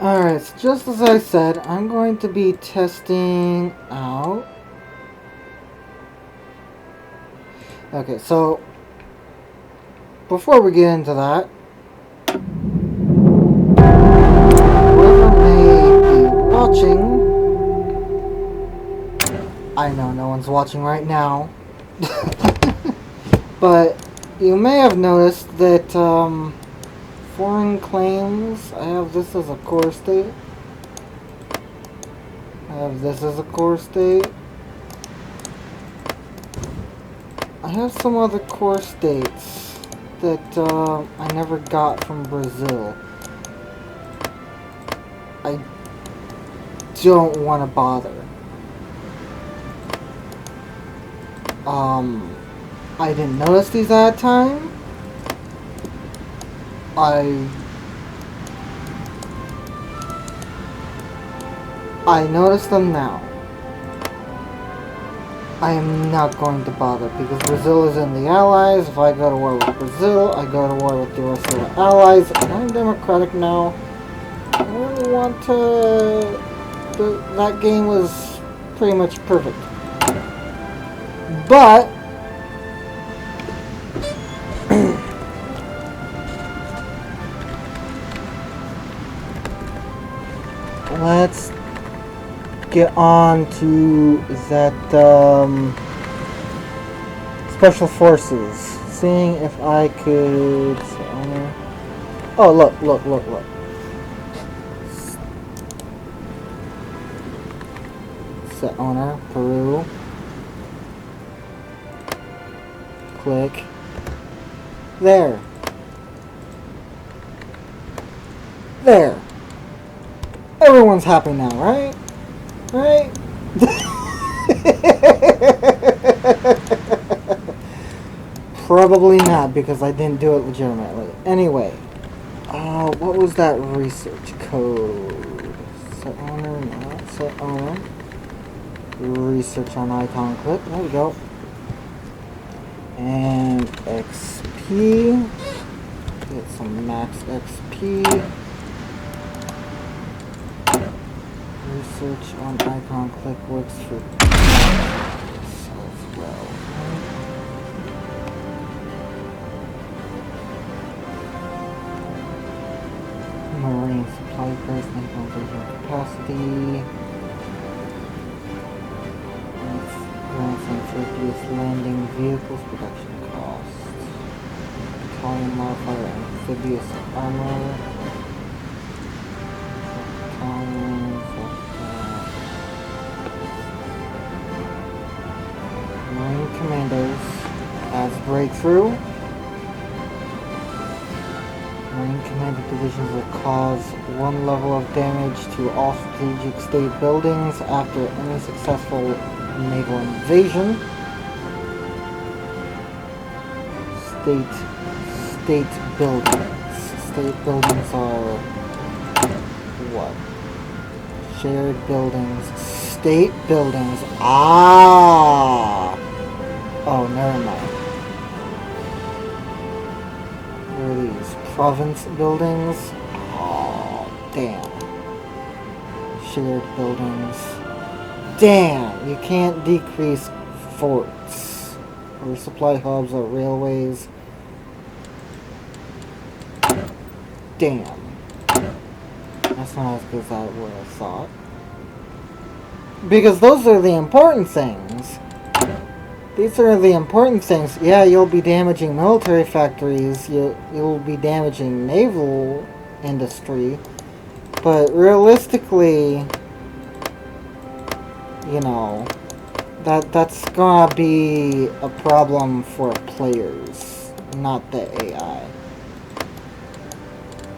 Alright, so just as I said, I'm going to be testing out. Okay, so before we get into that, whoever may be watching, I know no one's watching right now, but you may have noticed that foreign claims, I have this as a core state. I have this as a core state. I have some other core states that I never got from Brazil. I don't want to bother. I didn't notice these at the time. I noticed them now. I am not going to bother because Brazil is in the Allies. If I go to war with Brazil, I go to war with the rest of the Allies. And I'm democratic now. I really want to... That game was pretty much perfect. But... let's get on to that special forces. Seeing if I could... oh, look. Set owner, Peru. Click. There. There. Everyone's happy now, right? Right? Probably not, because I didn't do it legitimately. Anyway, what was that research code? Set owner, not set owner. Research on icon clip. There we go. And XP. Get some max XP. Research on icon click works for this as well. Marine supply price, nickel capacity. Grants amphibious landing vehicles production cost. Battalion modifier amphibious armor. Marine commandos as breakthrough. Marine commando divisions will cause 1 level of damage to all strategic state buildings after any successful naval invasion. State buildings. State buildings are what? Shared buildings. State buildings. Ah! Oh, never mind. What are these? Province buildings? Oh, damn. Shared buildings. Damn! You can't decrease forts. Or supply hubs or railways. Damn. That's not as good as I would have thought. Because those are the important things. These are the important things. Yeah, you'll be damaging military factories. You'll be damaging naval industry. But realistically, you know, that's gonna be a problem for players, not the AI.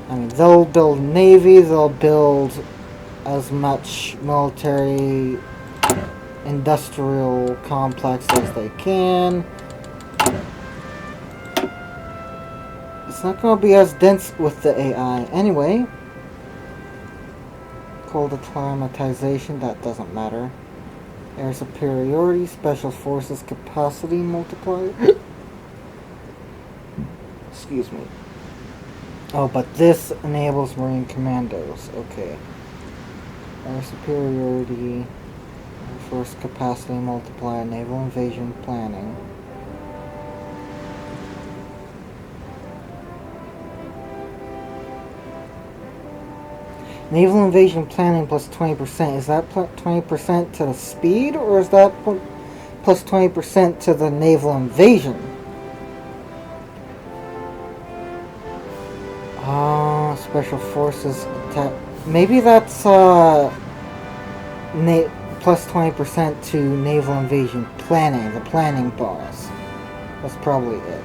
I mean, they'll build navy, they'll build as much military industrial complex as they can. It's not going to be as dense with the AI anyway. Cold acclimatization, that doesn't matter. Air superiority, special forces capacity multiplier. Excuse me. Oh, but this enables Marine Commandos. Okay. Air superiority, Air Force capacity multiplier, naval invasion planning. Naval invasion planning plus 20%. Is that 20% to the speed, or is that plus 20% to the naval invasion? Special forces attack. Maybe that's plus 20% to naval invasion planning, the planning bonus. That's probably it.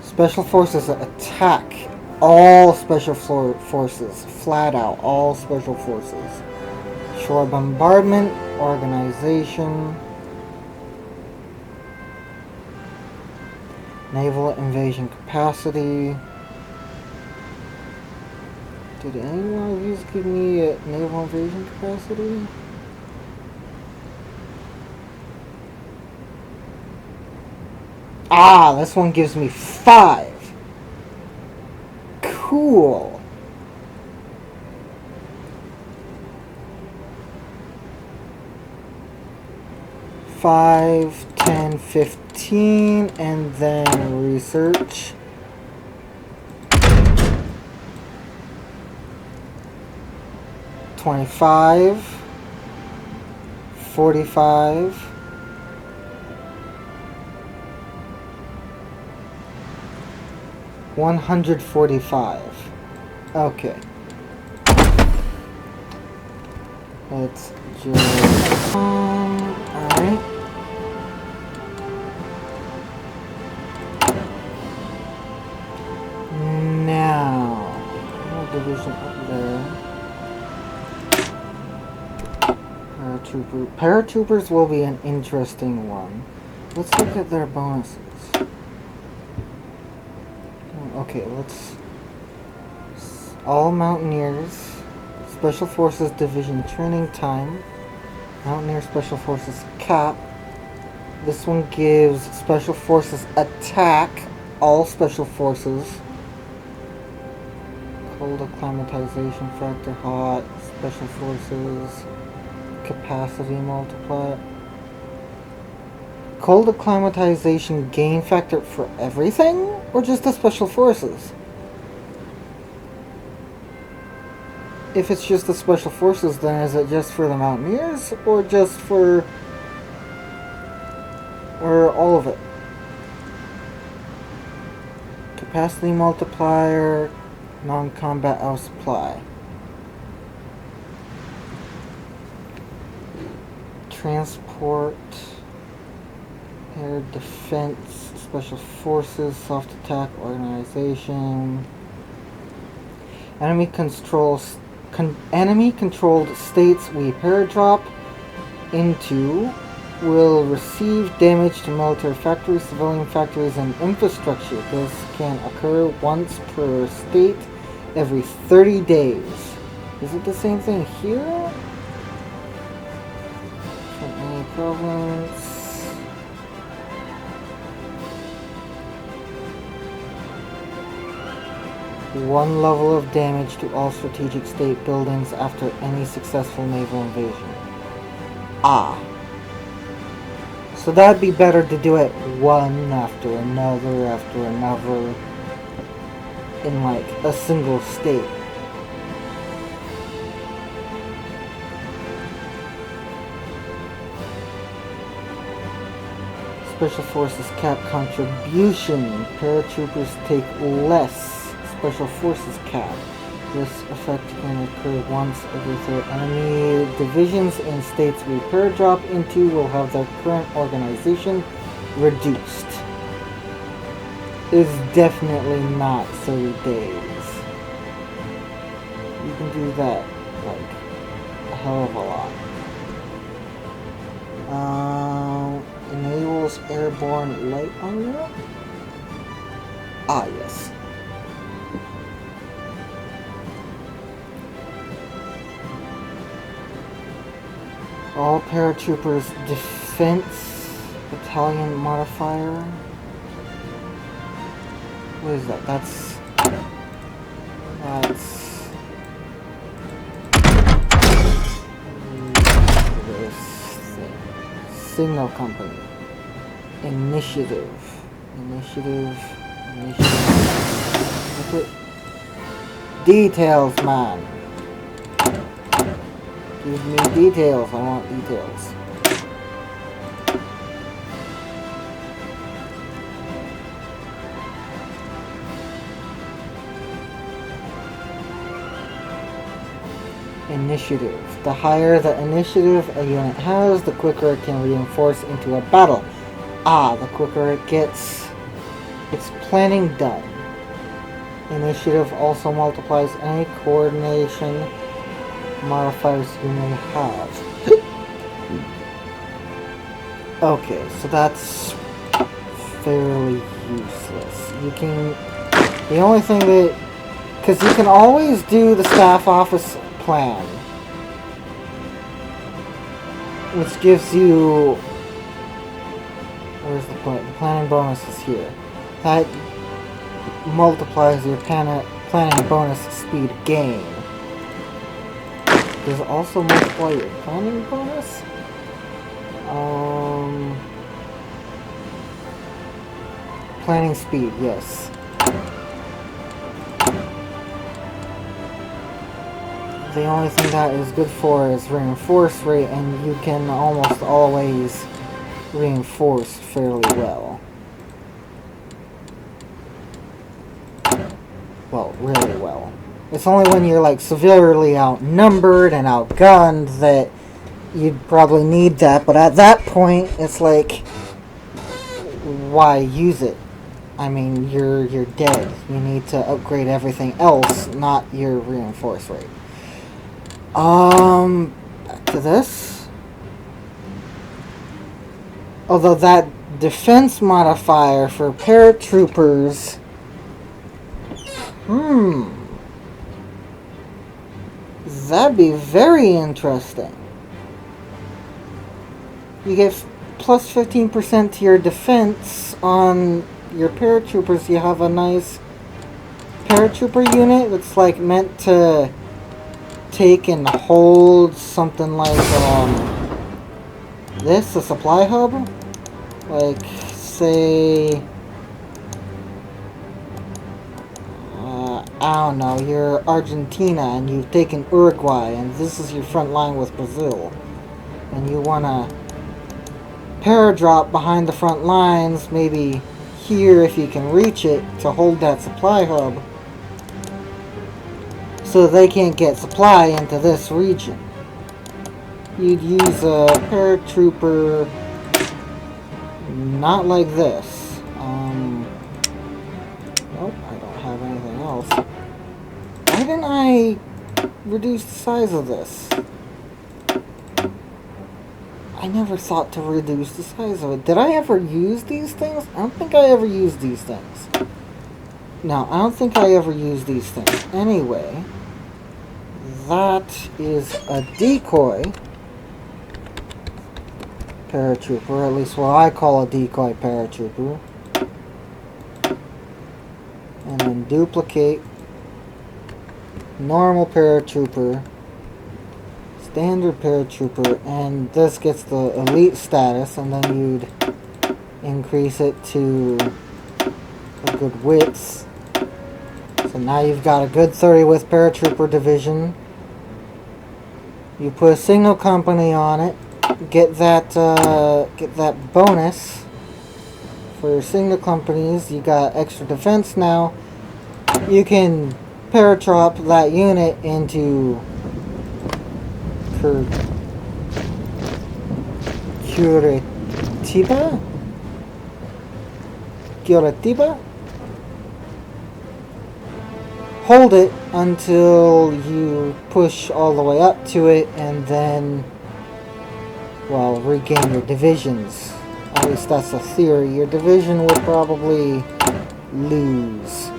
Special forces attack. All special forces. Flat out. All special forces. Shore bombardment. Organization. Naval invasion capacity. Did any one of these give me a naval invasion capacity? Ah, this one gives me 5. Cool. $5, $10, $15, and then research. $25, $45, $145. Okay. Let's just alright. Now division up there. Paratroopers will be an interesting one. Let's look at their bonuses. Okay, let's... All Mountaineers, Special Forces Division training time, Mountaineer Special Forces cap. This one gives Special Forces attack, all Special Forces. Cold acclimatization factor, hot, Special Forces, capacity multiplier. Cold acclimatization gain factor for everything? Or just the Special Forces? If it's just the Special Forces, then is it just for the Mountaineers? Or just for... or all of it? Capacity multiplier, non-combat out supply. Transport, air defense, special forces, soft attack organization. Enemy controlled states we paradrop into will receive damage to military factories, civilian factories, and infrastructure. This can occur once per state every 30 days. Is it the same thing here? From any province. One level of damage to all strategic state buildings after any successful naval invasion. Ah. So that'd be better to do it one after another in like a single state. Special Forces cap contribution. Paratroopers take less. Special Forces cap. This effect can occur once every third. Enemy divisions in states we paradrop into will have their current organization reduced. It's definitely not 30 days. You can do that, like, a hell of a lot. Enables airborne light armor? Ah, yes. All paratroopers defense battalion modifier. What is that? That's That's this thing. Signal company. Initiative. Details, man. Give me details. I want details. Initiative. The higher the initiative a unit has, the quicker it can reinforce into a battle. The quicker it gets its planning done. Initiative also multiplies any coordination modifiers you may have. Okay, so that's fairly useless. The only thing that... Because you can always do the staff office plan, which gives you... Where's the plan? The planning bonus is here. That multiplies your planning bonus speed gain. Does it also multiply your planning bonus? Planning speed, yes. The only thing that is good for is reinforce rate, and you can almost always reinforce fairly well. Well, really well. It's only when you're like severely outnumbered and outgunned that you'd probably need that, but at that point it's like, why use it? I mean, you're dead. You need to upgrade everything else, not your reinforce rate. Back to this. Although that defense modifier for paratroopers, that'd be very interesting. You get plus 15% to your defense on your paratroopers. You have a nice paratrooper unit that's like meant to take and hold something like this, a supply hub, like say I don't know, you're Argentina and you've taken Uruguay and this is your front line with Brazil, and you want to paradrop behind the front lines, maybe here if you can reach it, to hold that supply hub so they can't get supply into this region. You'd use a paratrooper not like this. Nope, I don't have anything else. Why didn't I reduce the size of this? I never thought to reduce the size of it. Did I ever use these things? I don't think I ever used these things. No, I don't think I ever used these things. Anyway, that is a decoy paratrooper, at least what I call a decoy paratrooper. And then duplicate normal paratrooper, standard paratrooper, and this gets the elite status, and then you'd increase it to a good width. So now you've got a good 30 width paratrooper division. You put a signal company on it, get that bonus for your signal companies. You got extra defense now. You can paratrop that unit into Curitiba? Hold it until you push all the way up to it, and then, well, regain your divisions. At least that's a theory. Your division would probably lose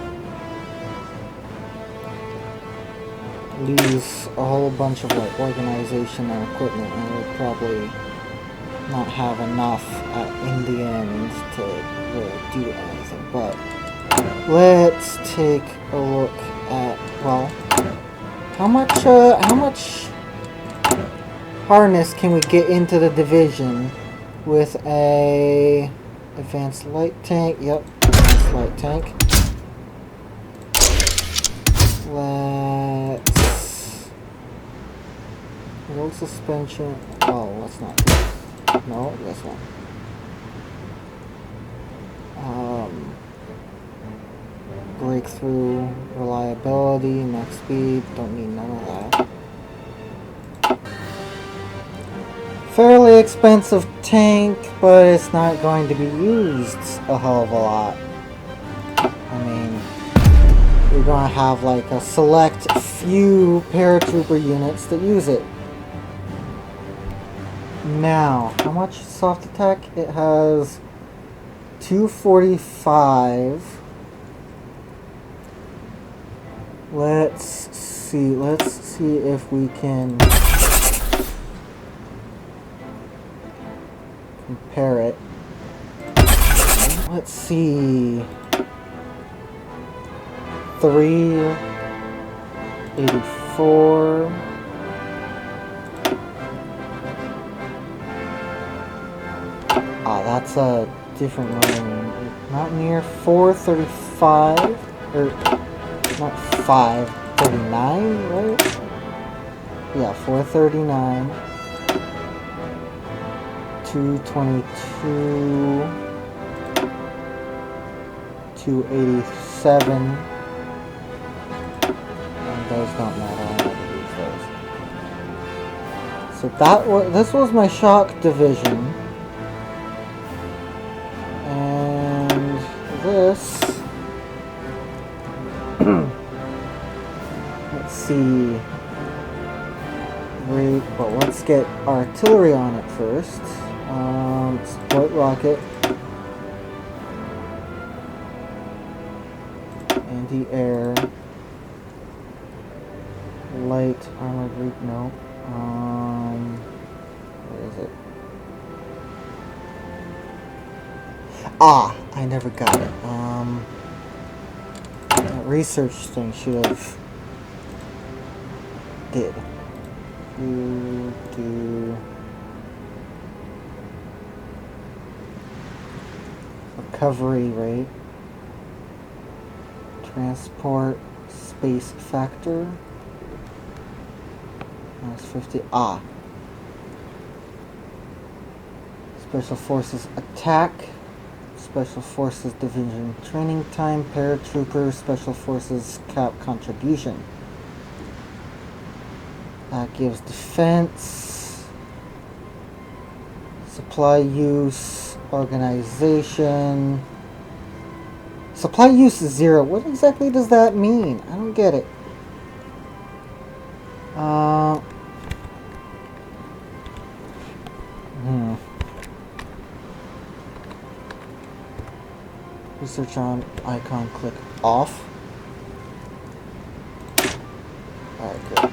a whole bunch of like organization and equipment, and would probably not have enough in the end to really do anything. But let's take a look well, how much harness can we get into the division with a advanced light tank? Yep, advanced light tank. Let's roll suspension. Oh, let's not do this. No, this one. Breakthrough, reliability, max speed. Don't need none of that. Fairly expensive tank, but it's not going to be used a hell of a lot. I mean, you're gonna have like a select few paratrooper units that use it. Now, how much soft attack? It has 245. Let's see if we can compare it. Let's see. 384. Ah, that's a different one. Mountaineer 435, or not 539, right? Yeah, 439. 222. 287. And those don't matter. I never use those. So this was my shock division. And this, let's see. Great, but let's get artillery on it first. Support rocket. Anti-air. Light armored group, no. Where is it? Ah, I never got it. That research thing should have did. Do recovery rate, transport space factor. That's 50. Ah, Special Forces attack. Special Forces Division training time, paratrooper, Special Forces cap contribution. That gives defense, supply use, organization. Supply use is 0. What exactly does that mean? I don't get it. Research on icon, click off. Alright, good.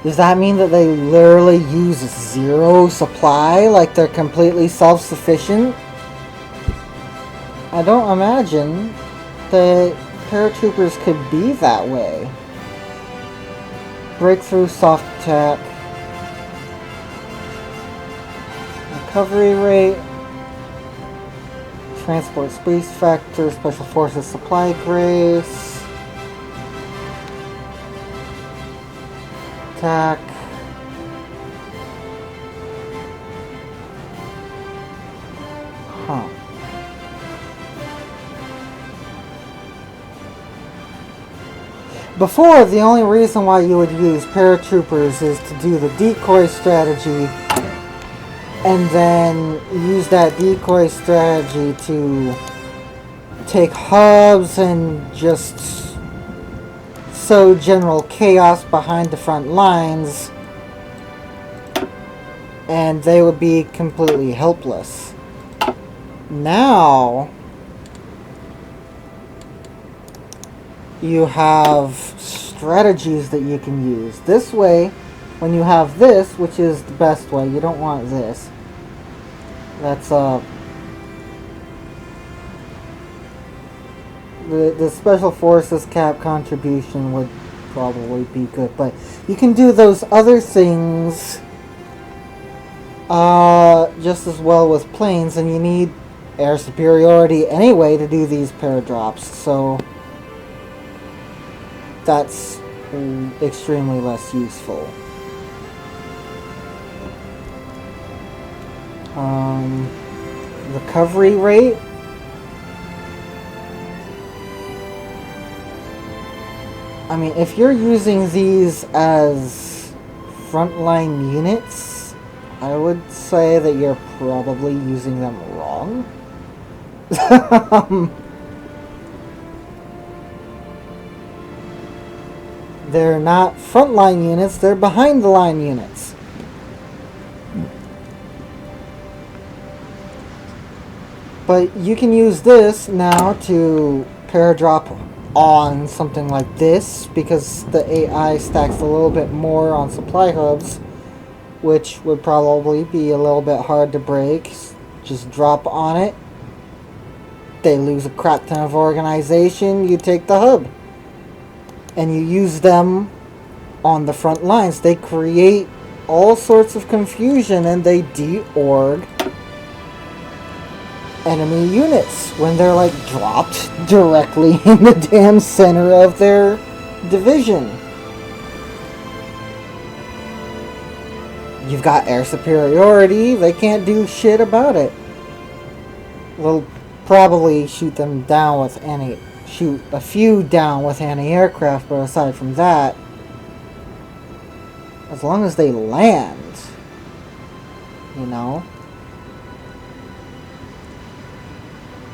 Does that mean that they literally use 0 supply? Like they're completely self-sufficient? I don't imagine that paratroopers could be that way. Breakthrough, soft attack. Recovery rate. Transport space factor. Special Forces supply grace. Attack. Huh. Before, the only reason why you would use paratroopers is to do the decoy strategy and then use that decoy strategy to take hubs and just sow general chaos behind the front lines, and they would be completely helpless. Now you have strategies that you can use. This way when you have this, which is the best way, you don't want this. That's the Special Forces cap contribution would probably be good, but you can do those other things just as well with planes, and you need air superiority anyway to do these paradrops, so that's extremely less useful. Recovery rate. I mean, if you're using these as frontline units, I would say that you're probably using them wrong. They're not frontline units, they're behind the line units. But you can use this now to paradrop on something like this, because the AI stacks a little bit more on supply hubs, which would probably be a little bit hard to break. Just drop on it. They lose a crap ton of organization, you take the hub. And you use them on the front lines. They create all sorts of confusion and they de-org enemy units when they're like dropped directly in the damn center of their division. You've got air superiority, they can't do shit about it. They'll probably shoot them down with shoot a few down with anti-aircraft, but aside from that, as long as they land, you know.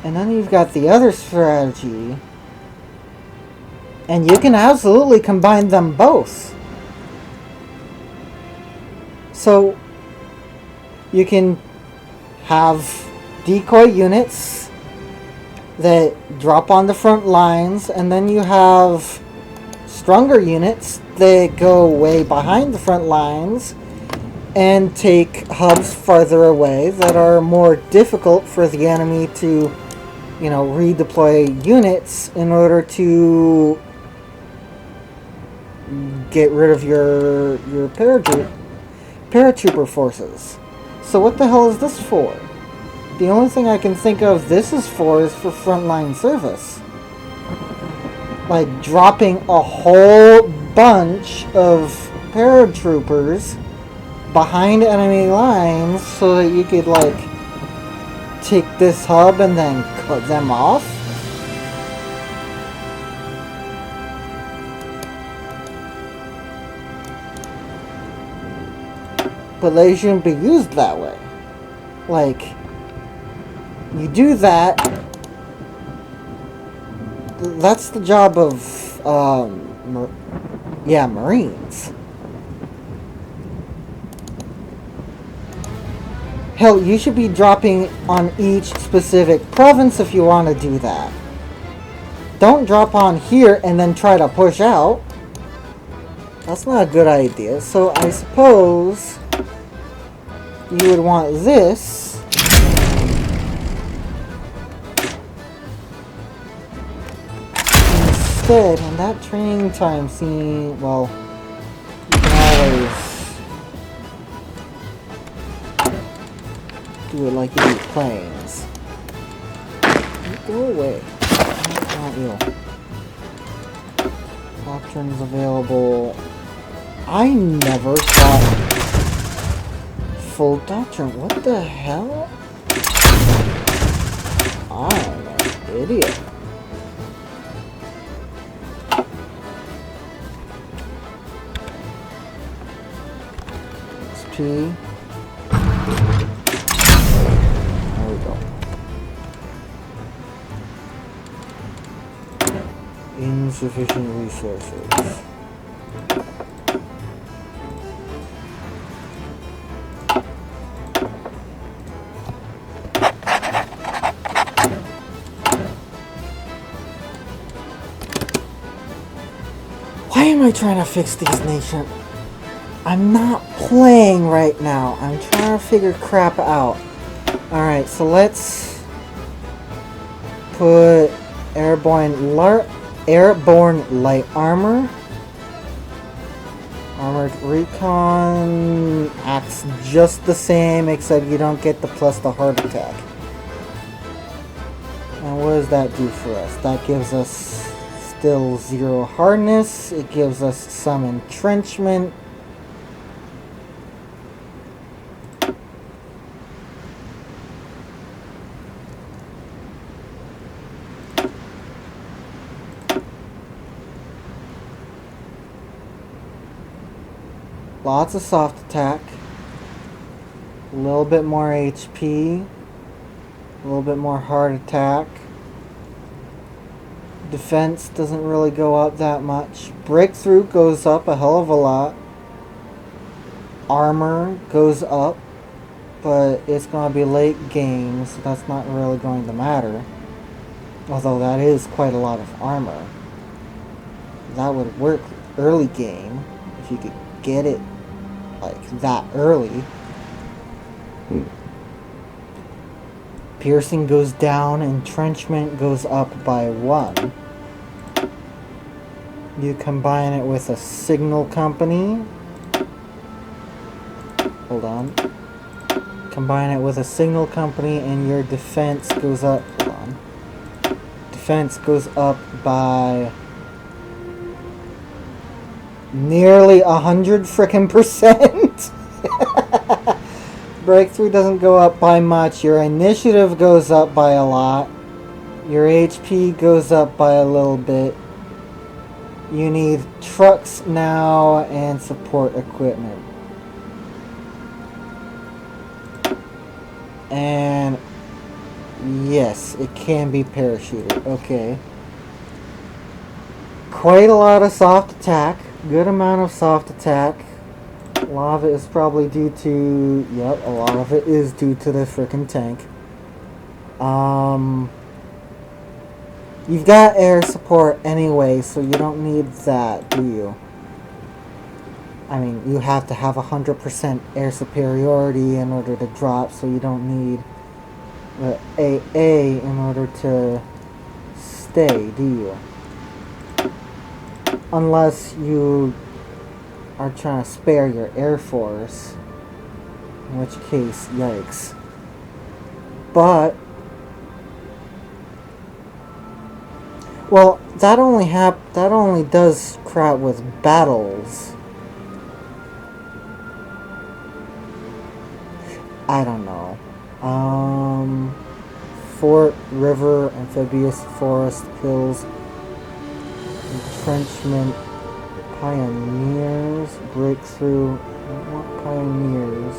And then you've got the other strategy, and you can absolutely combine them both. So you can have decoy units that drop on the front lines, and then you have stronger units that go way behind the front lines and take hubs farther away that are more difficult for the enemy to, you know, redeploy units in order to get rid of your paratrooper forces. So what the hell is this for? The only thing I can think of this is for frontline service. Like dropping a whole bunch of paratroopers behind enemy lines so that you could like take this hub and then cut them off. But they shouldn't be used that way. Like, you do that, that's the job of, Marines. Hell, you should be dropping on each specific province if you want to do that. Don't drop on here and then try to push out. That's not a good idea. So I suppose you would want this. Instead, and that training time seems, well, you can always do it like you do planes. Go away. Not you. Doctrines available. I never saw full doctrine. What the hell? I'm an idiot. XP. There we go. Insufficient resources. Why am I trying to fix these nations? I'm not playing right now. I'm trying to figure crap out. Alright, so let's put airborne light armor. Armored recon acts just the same, except you don't get the plus the heart attack. And what does that do for us? That gives us still 0 hardness. It gives us some entrenchment. Lots of soft attack. A little bit more HP. A little bit more hard attack. Defense doesn't really go up that much. Breakthrough goes up a hell of a lot. Armor goes up, but it's going to be late game, so that's not really going to matter. Although that is quite a lot of armor. That would work early game if you could get it like that early. Piercing goes down, entrenchment goes up by 1. You combine it with a signal company. Hold on. Combine it with a signal company and your defense goes up. Hold on. Defense goes up by nearly 100 frickin' %. Breakthrough doesn't go up by much. Your initiative goes up by a lot. Your HP goes up by a little bit. You need trucks now and support equipment. And yes, it can be parachuted. Okay. Quite a lot of soft attack. Good amount of soft attack. A lot of it is probably due to... Yep, a lot of it is due to the frickin' tank. You've got air support anyway, so you don't need that, do you? I mean, you have to have 100% air superiority in order to drop, so you don't need the AA in order to stay, do you? Unless you are trying to spare your Air Force, in which case, yikes. But, well, that only does crap with battles. I don't know. Fort, river, amphibious, forest, hills, entrenchment, pioneers, breakthrough. I don't want pioneers.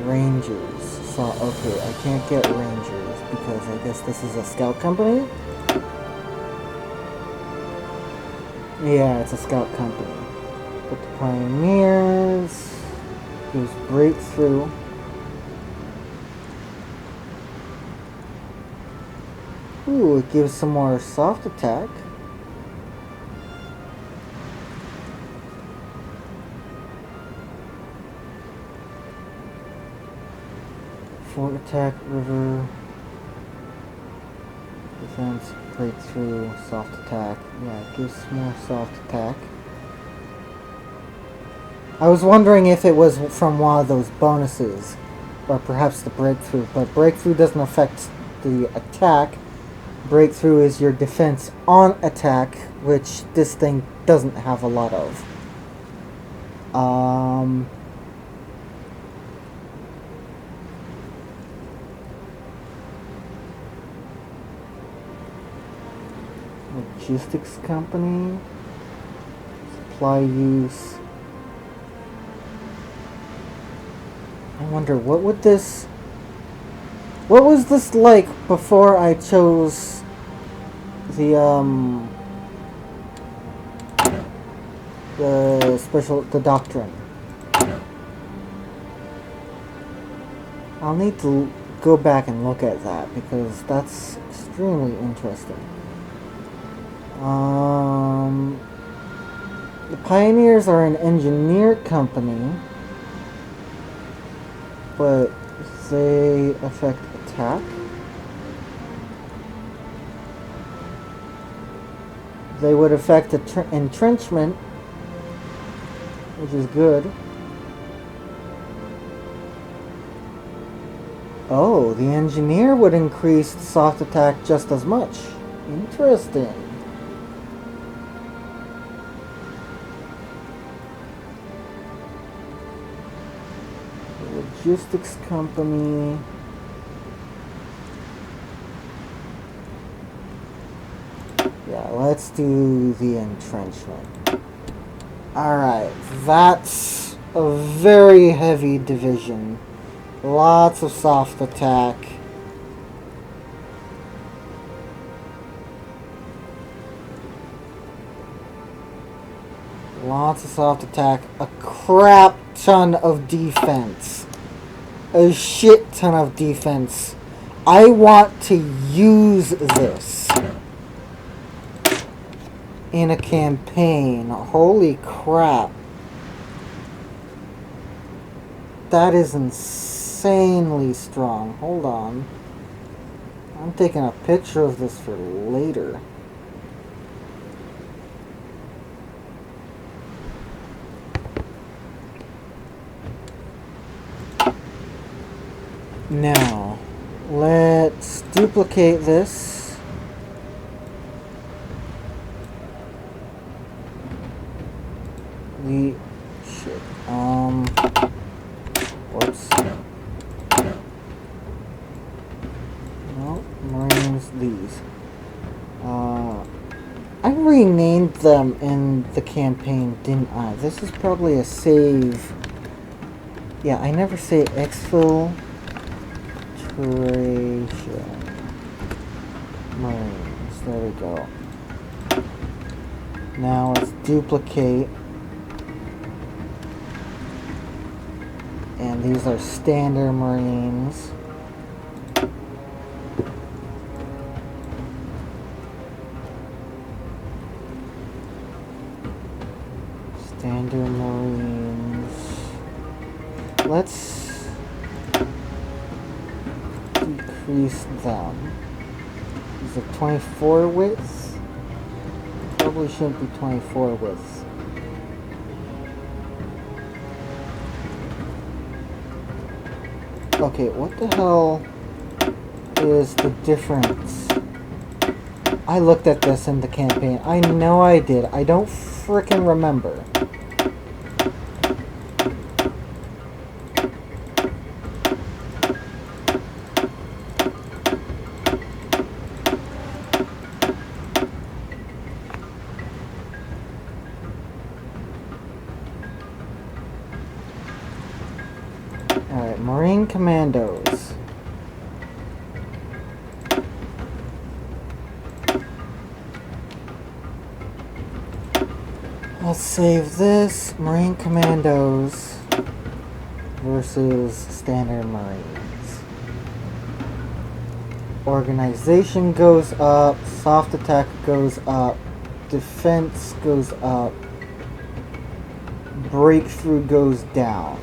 Rangers. So, okay, I can't get rangers because I guess this is a scout company? Yeah, it's a scout company. But the pioneers, there's breakthrough. Ooh, it gives some more soft attack. Fort attack, river, defense, breakthrough, soft attack. Yeah, it gives more soft attack. I was wondering if it was from one of those bonuses, or perhaps the breakthrough, but breakthrough doesn't affect the attack. Breakthrough is your defense on attack, which this thing doesn't have a lot of. Logistics company, supply use. I wonder what was this like before I chose the doctrine. I'll need to go back and look at that because that's extremely interesting. The Pioneers are an engineer company, but they affect attack. They would affect entrenchment, which is good. Oh, the engineer would increase soft attack just as much. Interesting. Logistics company. Yeah, let's do the entrenchment. Alright, that's a very heavy division. Lots of soft attack. Lots of soft attack. A crap ton of defense. A shit ton of defense. I want to use this in a campaign. Holy crap. That is insanely strong. Hold on. I'm taking a picture of this for later. Now, let's duplicate this. Shit. Whoops. No, Marines, these. I renamed them in the campaign, didn't I? This is probably a save. Yeah, I never say exfil. Marines. There we go. Now let's duplicate. And these are standard Marines. Standard Marines. Let's decrease them. Is it 24 width? Probably shouldn't be 24 width. Okay, what the hell is the difference? I looked at this in the campaign. I know I did. I don't frickin' remember. Alright, Marine Commandos. Let's save this. Marine Commandos versus Standard Marines. Organization goes up, soft attack goes up, defense goes up, breakthrough goes down.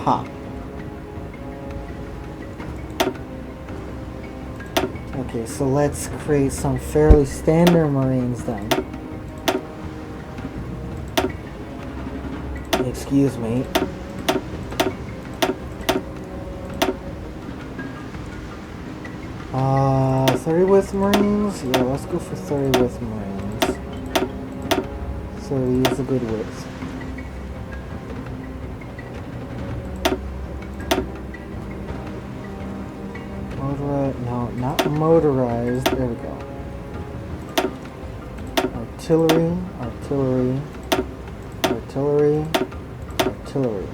Ha. Okay, so let's create some fairly standard Marines then. Excuse me. Uh, 30 width Marines? Yeah, let's go for 30 width Marines. 30 is a good width. No, not motorized. There we go. Artillery, artillery, artillery, artillery.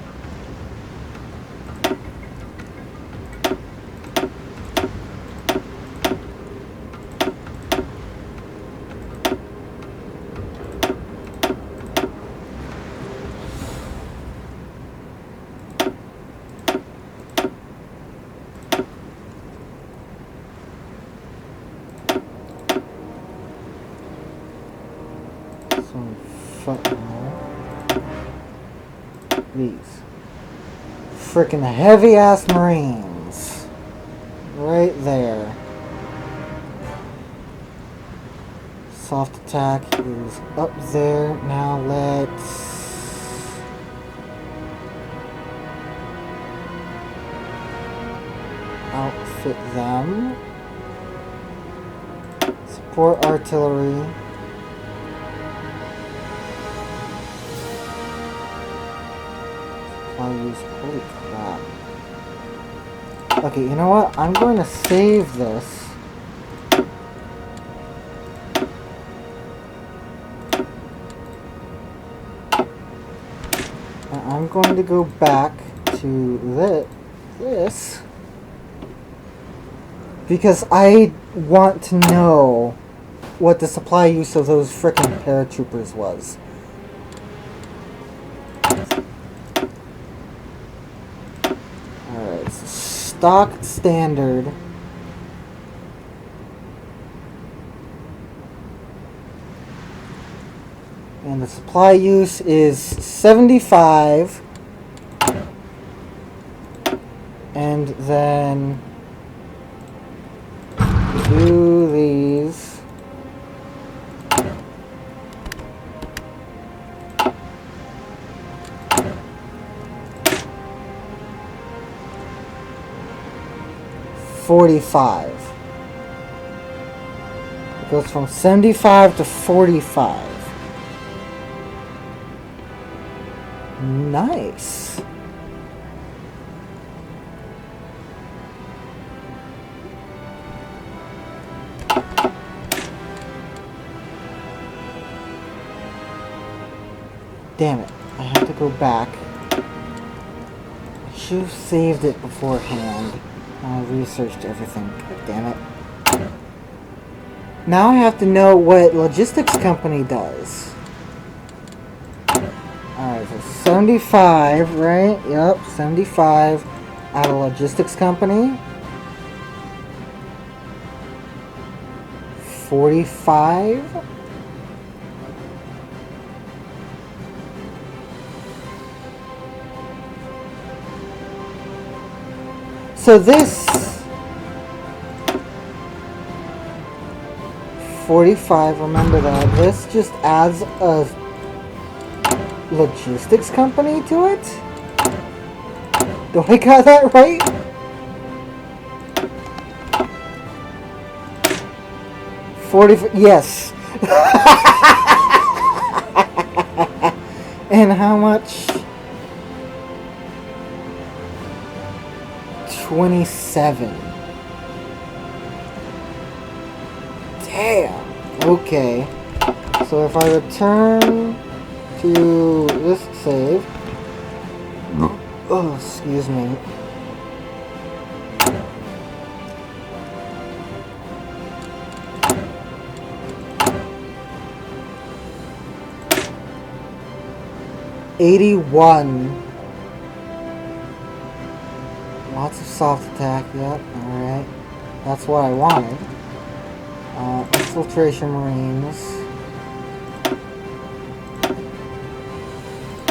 Some football. These. Frickin' heavy ass Marines. Right there. Soft attack is up there. Now let's outfit them. Support artillery. Supply use. Holy crap. Okay, you know what? I'm going to save this. And I'm going to go back to this. Because I want to know what the supply use of those frickin' paratroopers was. Alright, so stock standard. And the supply use is 75. And then do these. $45. It goes from 75 to 45. Nice. Damn it, I have to go back. I should have saved it beforehand. I researched everything. God damn it. Now I have to know what logistics company does. Alright, so 75, right? Yep, 75 at a logistics company. 45. So this 45, remember that, this just adds a logistics company to it? Do I got that right? Yes. And how much? 27. Damn. Okay. So if I return to this save. Oh, excuse me. $81. Lots of soft attack, yep, alright. That's what I wanted. Infiltration Marines.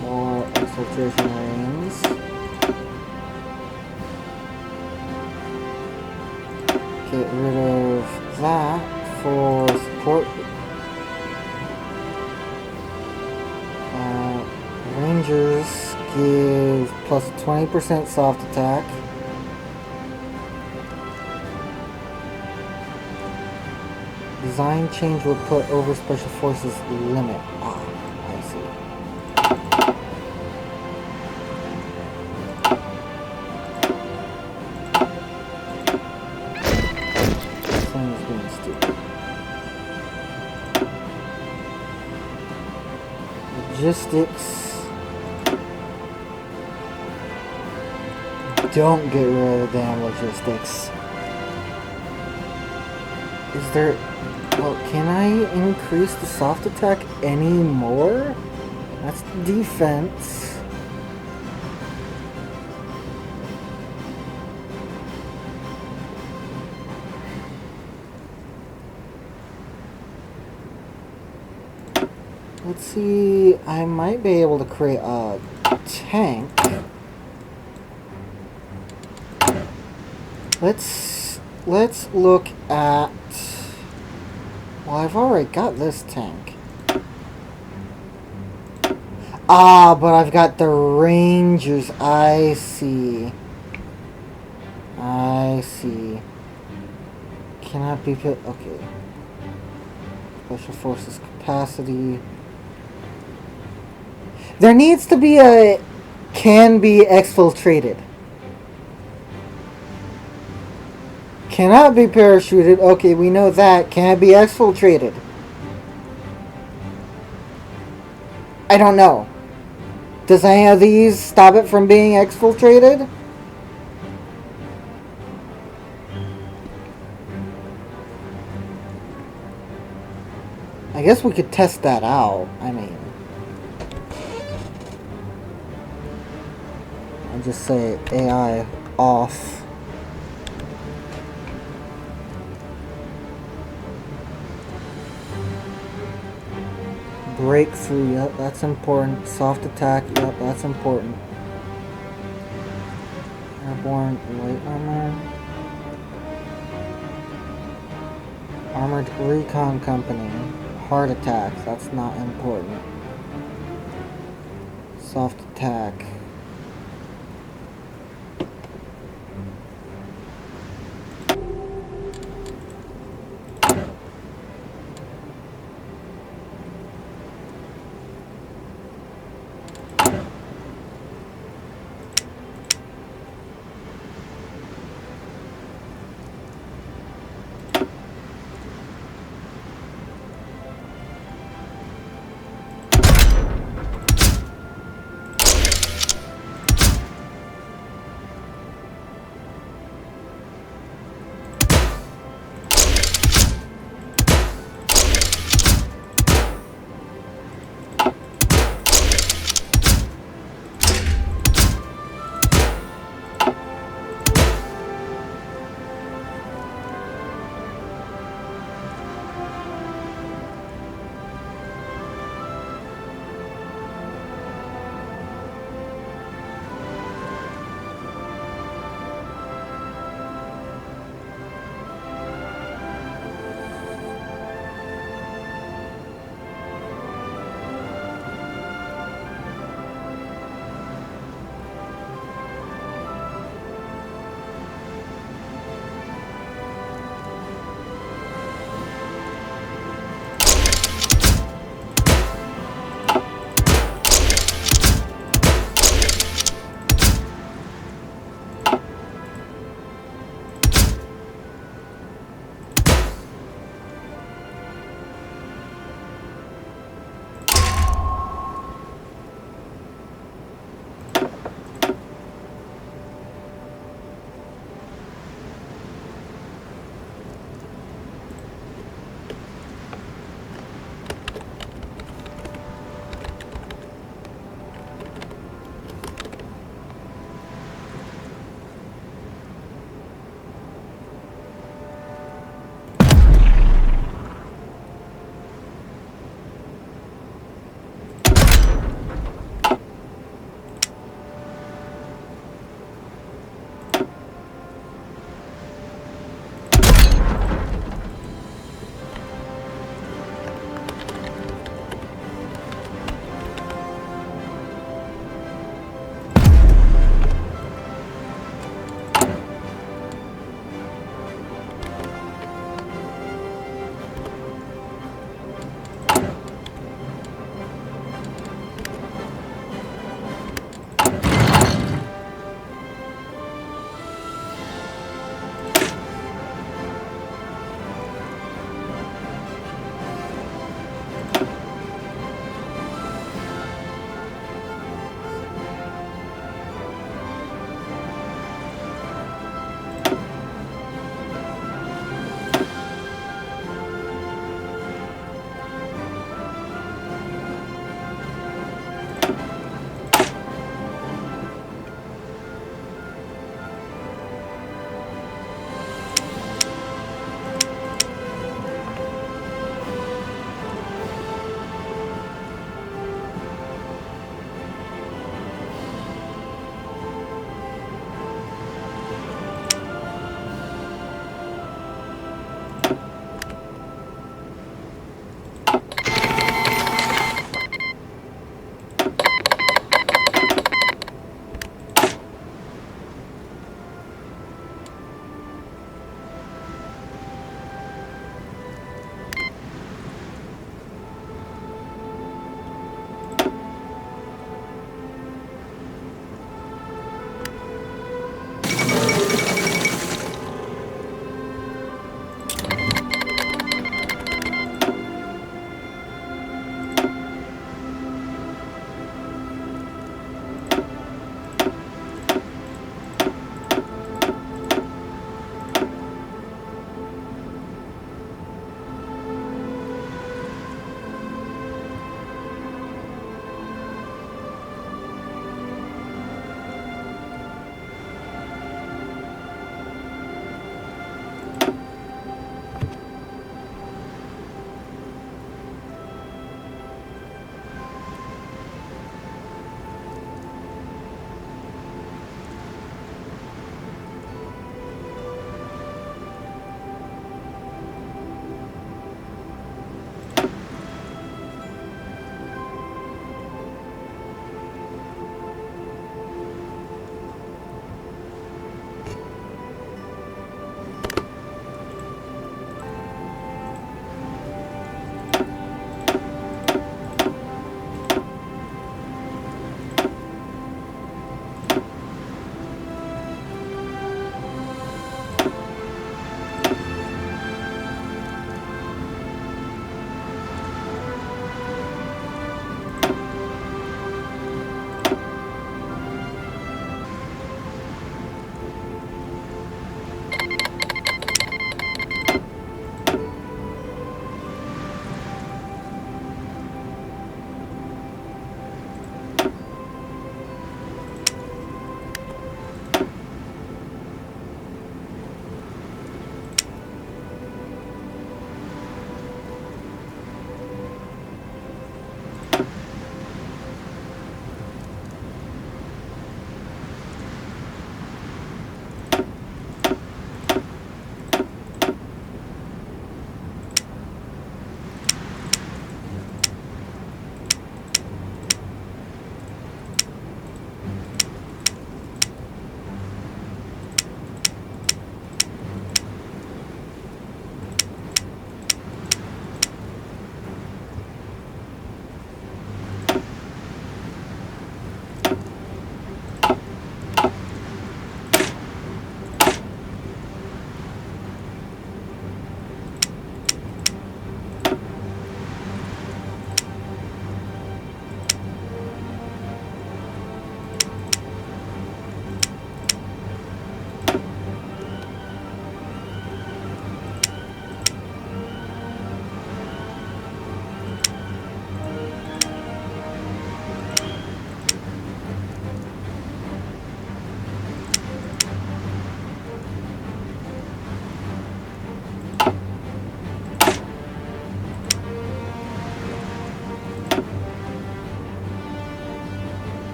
More Infiltration Marines. Get rid of that for support. Rangers give plus 20% soft attack. Design change will put over special forces limit. Ah, I see. This thing is being stupid. Logistics. Don't get rid of the damn logistics. Is there... Well, can I increase the soft attack anymore? That's defense. Let's see, I might be able to create a tank. Let's look at... Well, I've already got this tank. Ah, but I've got the Rangers. I see. I see. Cannot be put... Okay. Special Forces capacity. There needs to be a... Can be exfiltrated. Cannot be parachuted. Okay, we know that. Can it be exfiltrated? I don't know. Does any of these stop it from being exfiltrated? I guess we could test that out. I mean... I'll just say AI off. Breakthrough, yep, that's important. Soft attack, yep, that's important. Airborne light armor. Armored Recon Company. Heart attacks, that's not important. Soft attack.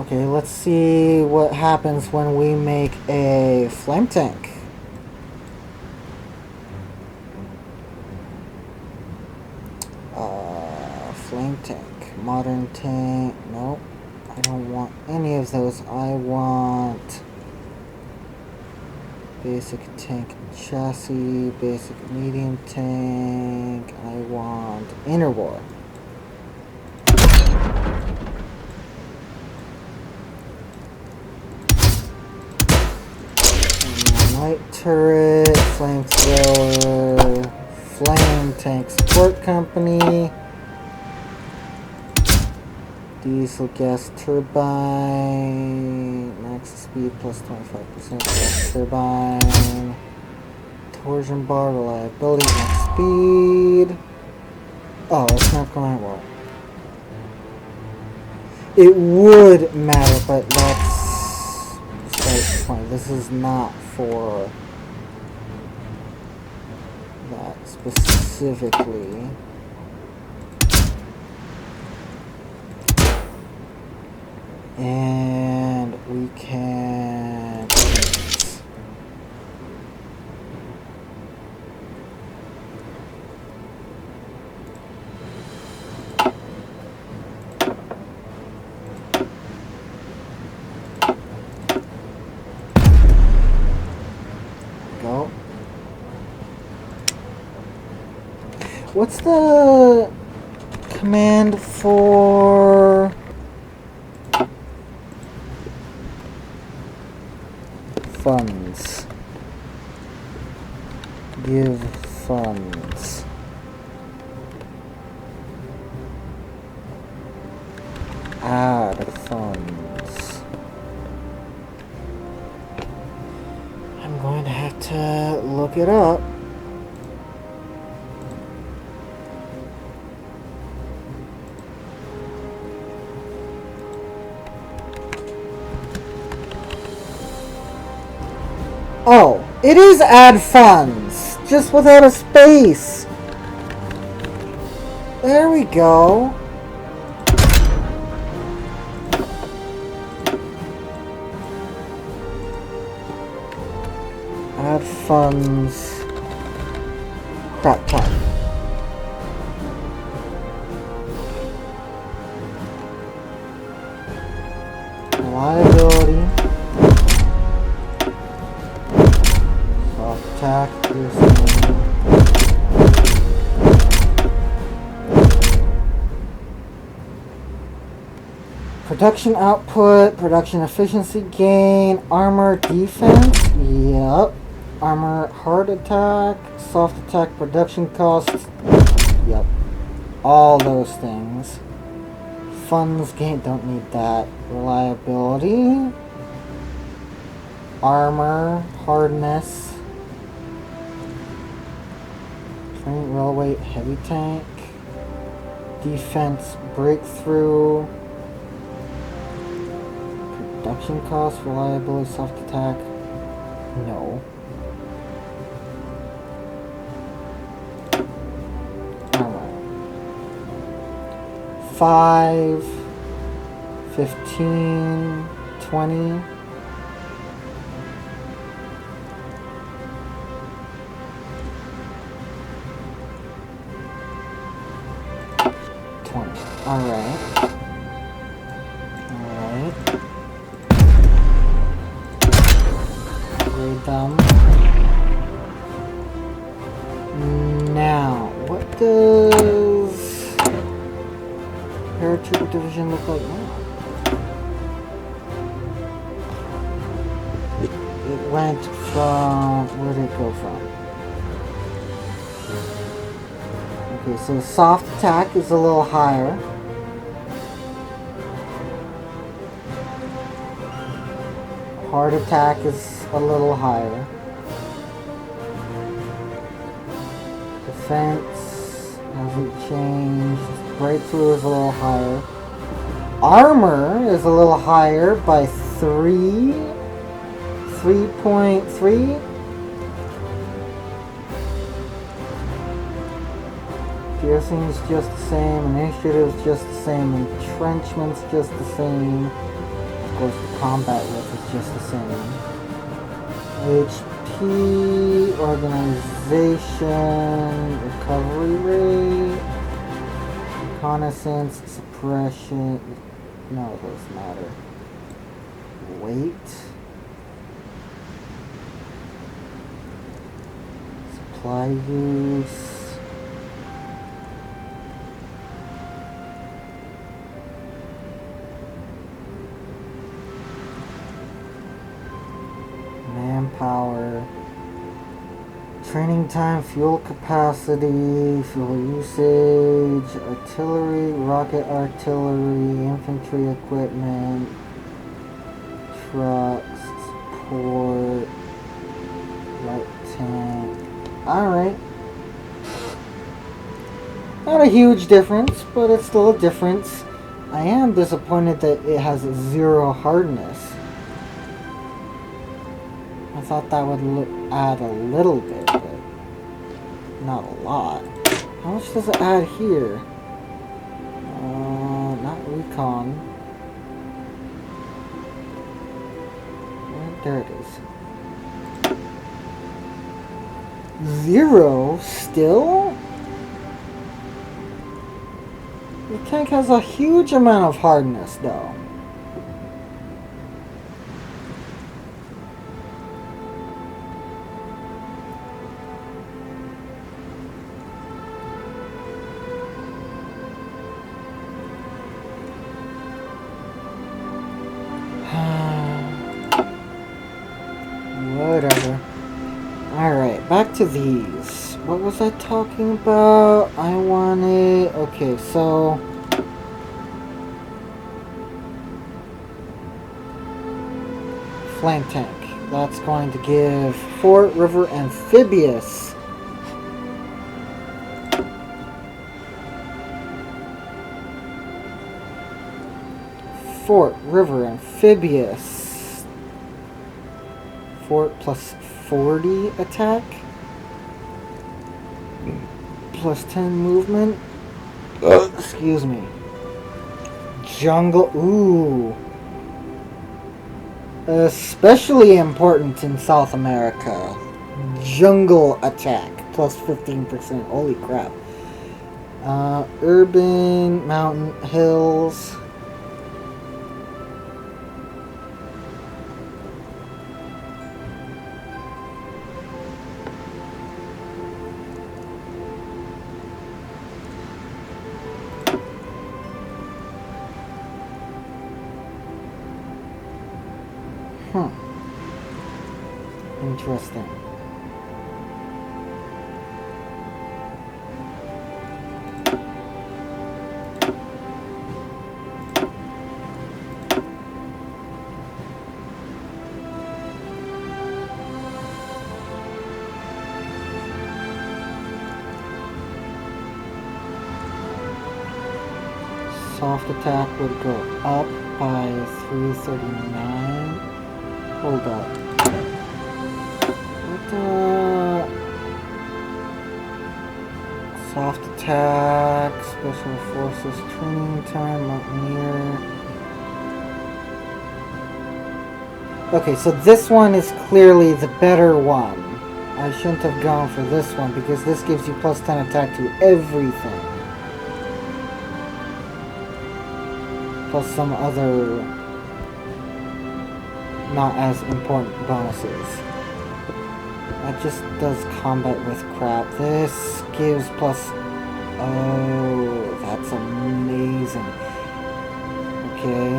Okay, let's see what happens when we make a flame tank. Flame tank, modern tank, nope. I don't want any of those. I want basic tank chassis, basic medium tank. I want inner war. Light turret, flamethrower, flame tank support company, diesel gas turbine, max speed plus 25% gas turbine, torsion bar, reliability, max speed. Oh, it's not going well. It would matter, but that's the point. This is not for that specifically. And we can go. What's the command for funds? Give funds. Add funds. I'm going to have to look it up. Oh, it is add funds, just without a space. There we go. Add funds. Crap pot. Reliability. Attack, production output, production efficiency gain, armor defense, yep, armor hard attack, soft attack production costs, yep, all those things. Funds gain, don't need that. Reliability, armor, hardness, railway heavy tank, defense breakthrough, production cost, reliability, soft attack, no. Armor. 5, 15, 20. Alright. Grade them. Now, what does paratrooper division look like now? It went from, where did it go from? Okay, so soft attack is a little higher. Hard attack is a little higher. Defense hasn't changed. Breakthrough is a little higher. Armor is a little higher by 3.3. Piercing is just the same. Initiative is just the same. Entrenchment's just the same. course, the combat with is just the same. HP, organization, recovery rate, reconnaissance, suppression. No, it doesn't matter. Weight. Supply use. Manpower, training time, fuel capacity, fuel usage, artillery, rocket artillery, infantry equipment, trucks, support, light tank. Alright. Not a huge difference, but it's still a difference. I am disappointed that it has 0 hardness. I thought that would add a little bit, but not a lot. How much does it add here? Not recon. There it is. 0 still? The tank has a huge amount of hardness, though. Whatever. Alright, back to these. What was I talking about? I wanted... Okay, so... Flank tank. That's going to give Fort River Amphibious. Fort River Amphibious. Fort plus 40 attack. Plus 10 movement. Excuse me. Jungle. Ooh. Especially important in South America. Jungle attack. Plus 15%. Holy crap. Urban, mountain, hills. Interesting. Soft attack would go up by 339. Hold up. Soft attack, special forces training time, Mountaineer. Okay, so this one is clearly the better one. I shouldn't have gone for this one because this gives you plus 10 attack to everything. Plus some other not as important bonuses. That just does combat with crap. This gives plus... Oh, that's amazing. Okay.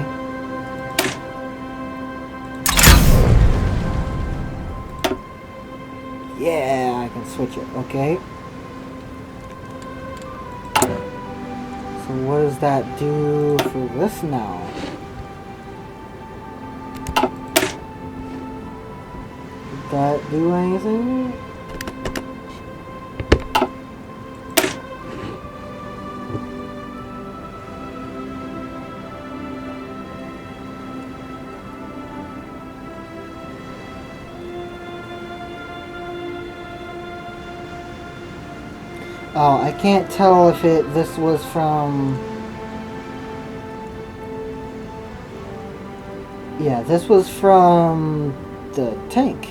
Yeah, I can switch it. Okay. So what does that do for this now? Did that do anything? Oh, I can't tell if this was from... Yeah, this was from the tank.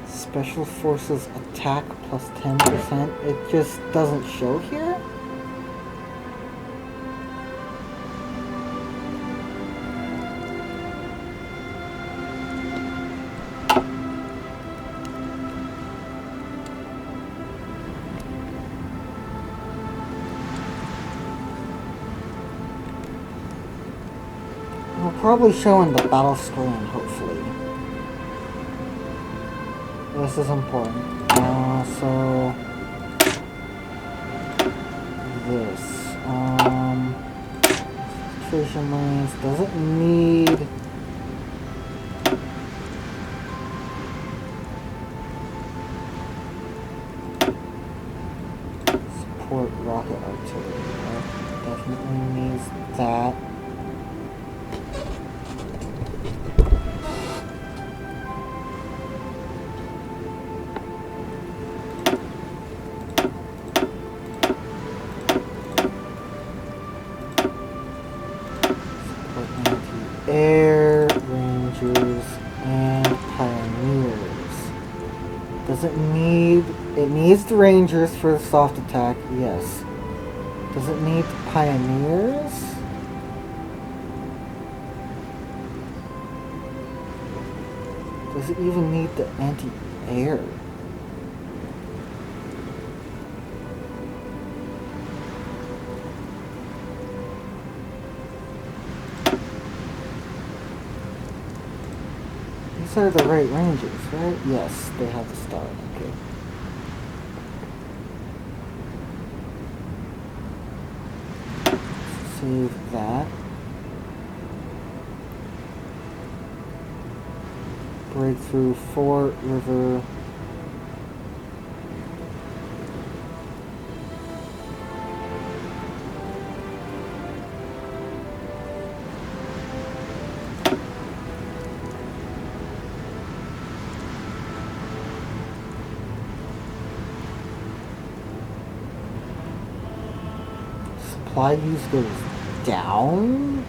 Special Forces attack plus 10%. It just doesn't show here? It'll probably show in the battle screen, hopefully. This is important. So this station lanes doesn't need support rocket artillery. That definitely needs that. Air Rangers and Pioneers. Does it need... It needs the Rangers for the soft attack, yes. Does it need the Pioneers? Does it even need the anti-air? These are the right Rangers, right? Yes, they have the star, okay. Save that. Breakthrough Fort River. Supply use goes down?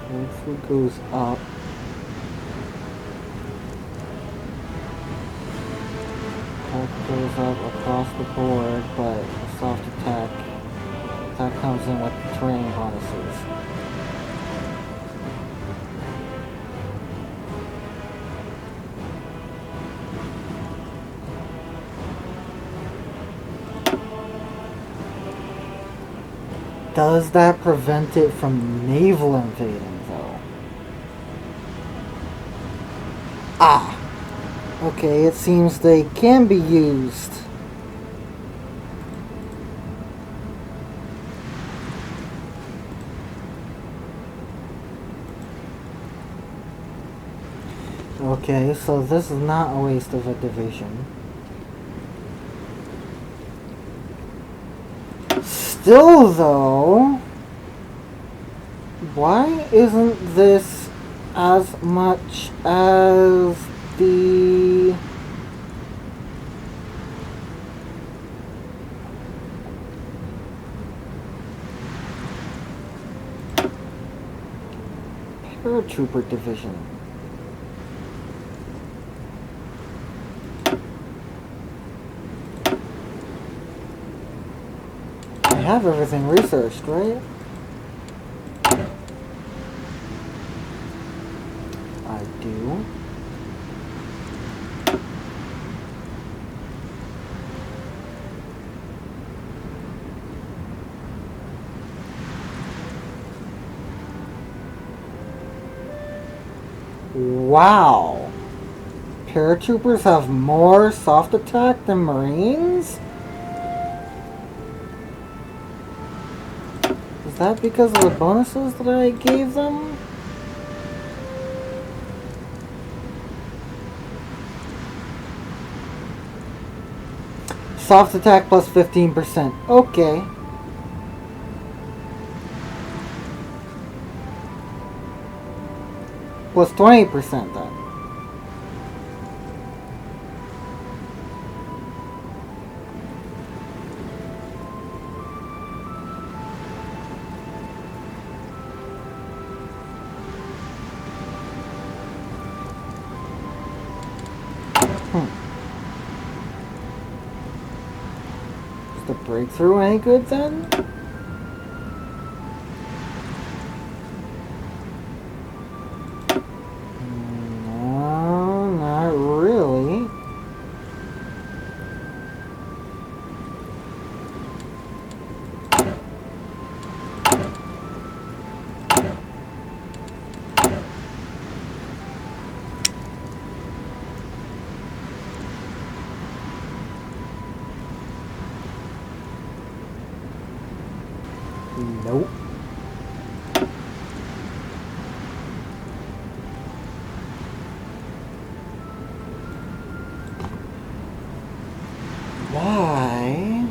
Breakthrough goes up. That goes up across the board, but the soft attack, that comes in with the terrain bonuses. Does that prevent it from naval invading, though? Ah! Okay, it seems they can be used. Okay, so this is not a waste of a division. Still, though, why isn't this as much as the... Paratrooper division? I have everything researched, right? I do. Wow! Paratroopers have more soft attack than Marines? Is that because of the bonuses that I gave them? Soft attack plus 15%. Okay. Plus 20% then. Is the breakthrough any good then? No, not really. Nope. Why?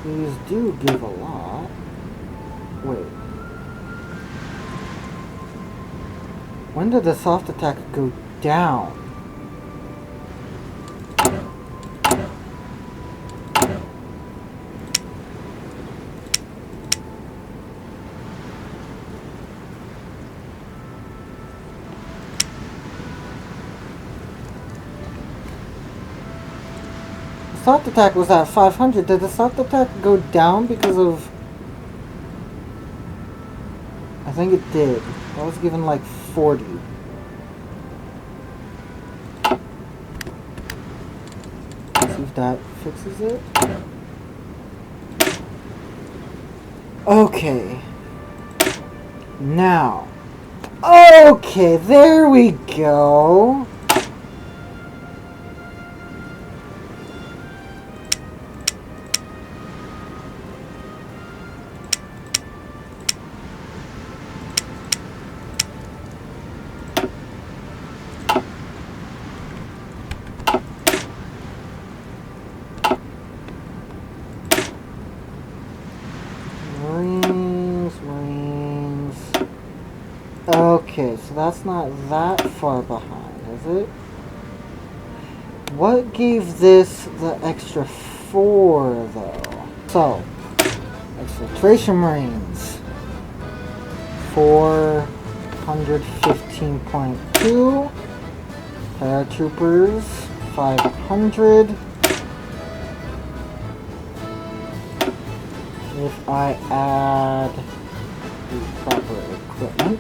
These do give a lot. Wait. When did the soft attack go down? The soft attack was at 500. Did the soft attack go down because of... I think it did. I was given like 40. Let's see if that fixes it. Okay. Now. Okay, there we go. Okay, so that's not that far behind, is it? What gave this the extra 4, though? So, Exfiltration Marines. 415.2. Paratroopers. 500. If I add the proper equipment.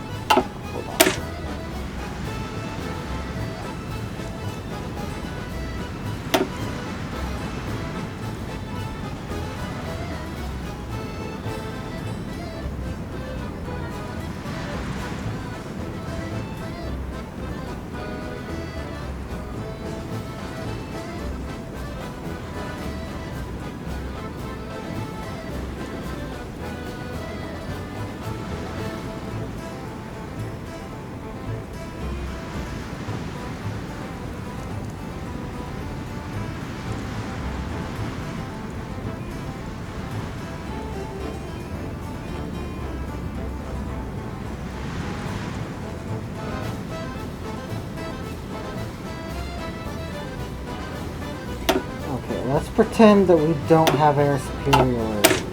Let's pretend that we don't have air superiority.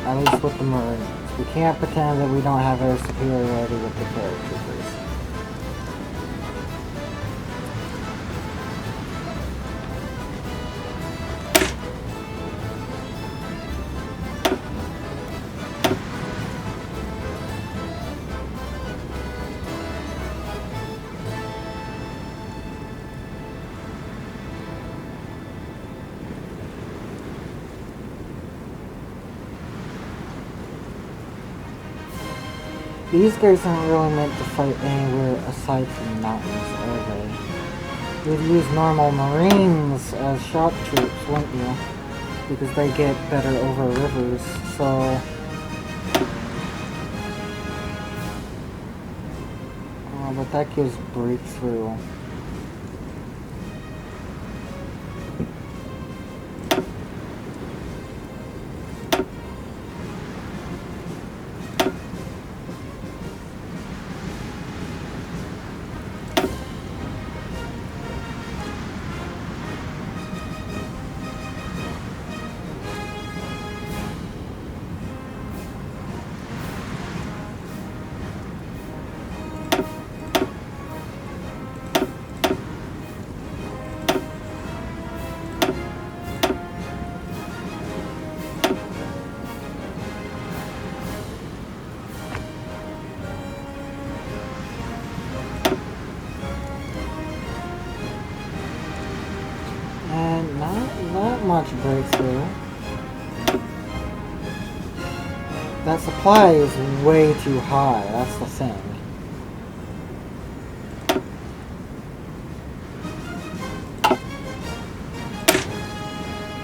At least with the Marines. We can't pretend that we don't have air superiority with the paratroopers. These guys aren't really meant to fight anywhere aside from mountains, are they? You'd use normal Marines as shock troops, wouldn't you? Because they get better over rivers, so... Oh, but that gives breakthrough. Not much breakthrough. That supply is way too high, that's the thing.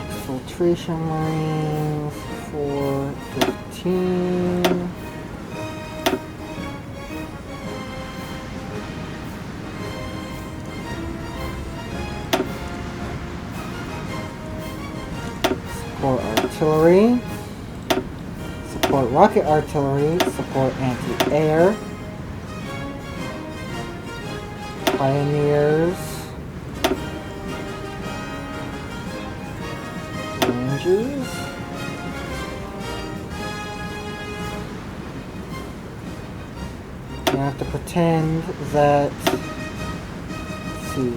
Exfiltration Marines, 415. Support artillery, support rocket artillery, support anti-air, pioneers, rangers, you have to pretend that, let's see.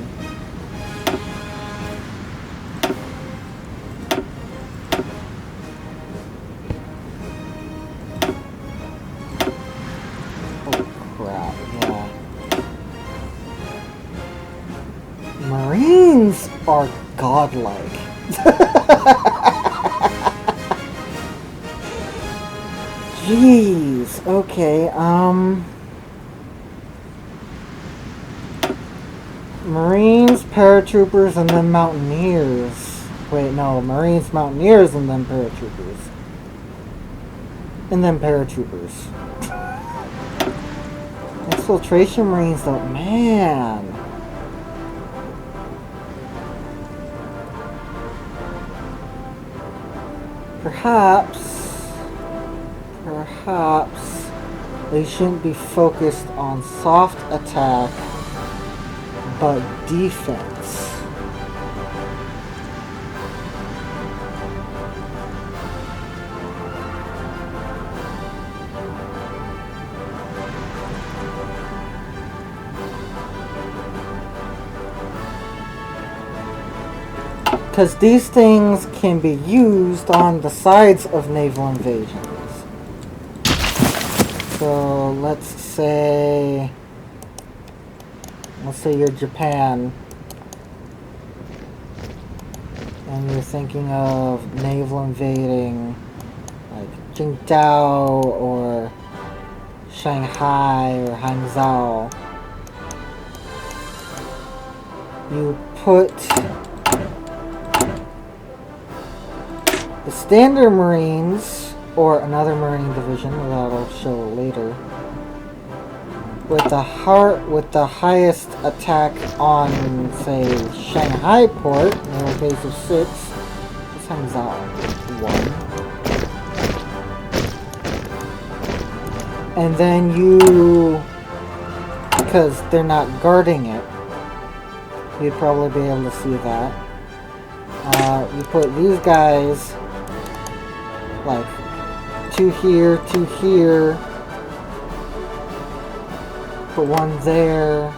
Marines are godlike. Jeez, okay, Marines, paratroopers, and then mountaineers. Wait, no, Marines, mountaineers, and then paratroopers. And then paratroopers. Exfiltration Marines, though, man. Perhaps they shouldn't be focused on soft attack, but defense. Because these things can be used on the sides of naval invasions. So let's say you're Japan and you're thinking of naval invading like Qingdao or Shanghai or Hangzhou. You put the Standard Marines, or another Marine division that I'll show later, with the highest attack on, say, Shanghai port, naval base of 6. This Hangzhou 1. And then you, because they're not guarding it, you'd probably be able to see that. You put these guys like 2 here, 2 here, put 1 there,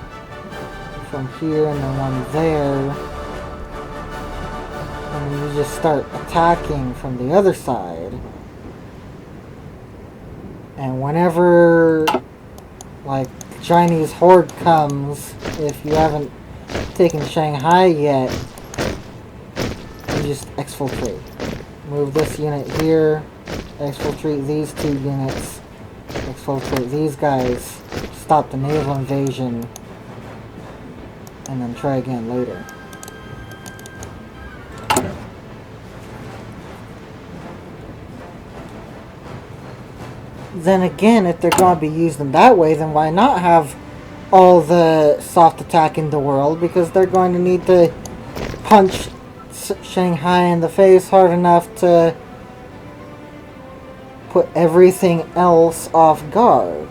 from here, and then 1 there, and then you just start attacking from the other side. And whenever like Chinese horde comes, if you haven't taken Shanghai yet, you just exfiltrate. Move this unit here, exfiltrate these 2 units, exfiltrate these guys, stop the naval invasion, and then try again later. Then again, if they're going to be used in that way, then why not have all the soft attack in the world? Because they're going to need to punch Shanghai in the face hard enough to put everything else off guard.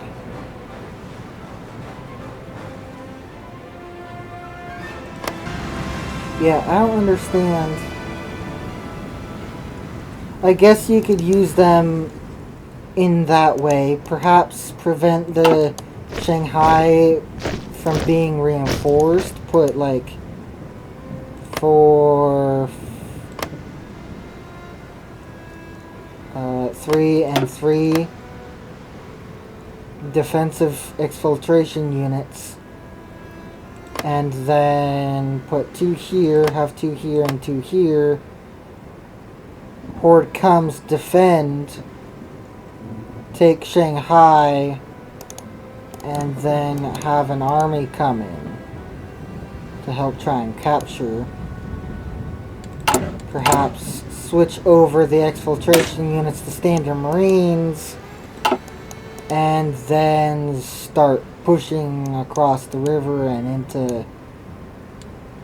Yeah, I don't understand. I guess you could use them in that way. Perhaps prevent the Shanghai from being reinforced. Put like 3 and 3 defensive exfiltration units. And then put 2 here, have 2 here and 2 here. Horde comes, defend, take Shanghai, and then have an army come in to help try and capture. Perhaps switch over the exfiltration units to standard Marines, and then start pushing across the river and into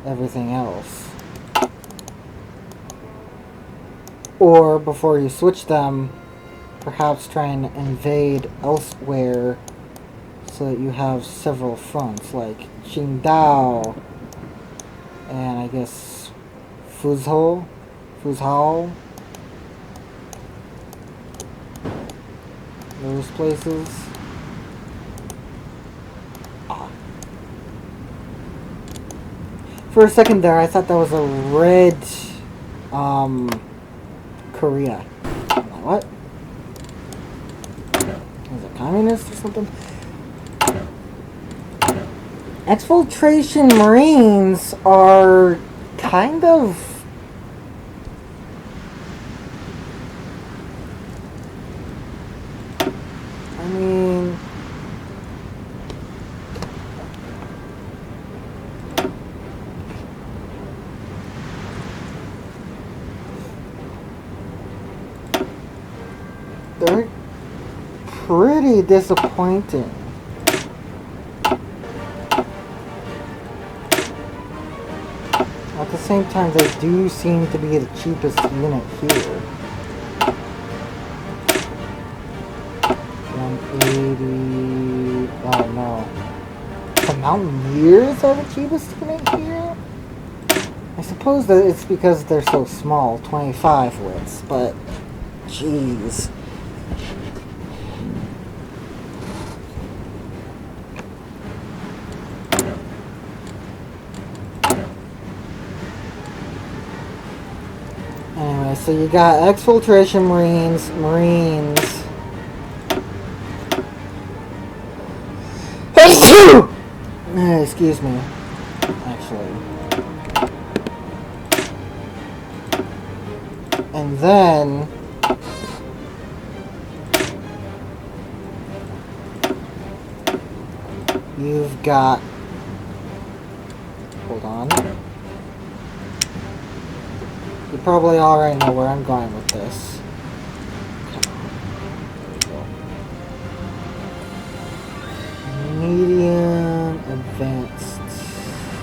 everything else. Or before you switch them, perhaps try and invade elsewhere so that you have several fronts, like Qingdao and I guess Fuzhou. Those places. For a second there, I thought that was a red, Korea. What? Is it communist or something? Exfiltration Marines are kind of... I mean... they're pretty disappointing. At the same time, they do seem to be the cheapest unit here. 180... oh no. The Mountaineers are the cheapest unit here? I suppose that it's because they're so small, 25 widths, but... jeez. Anyway, so you got exfiltration Marines. Excuse me. Actually. And then... you've got... hold on. You probably already know where I'm going with this. Medium, advanced,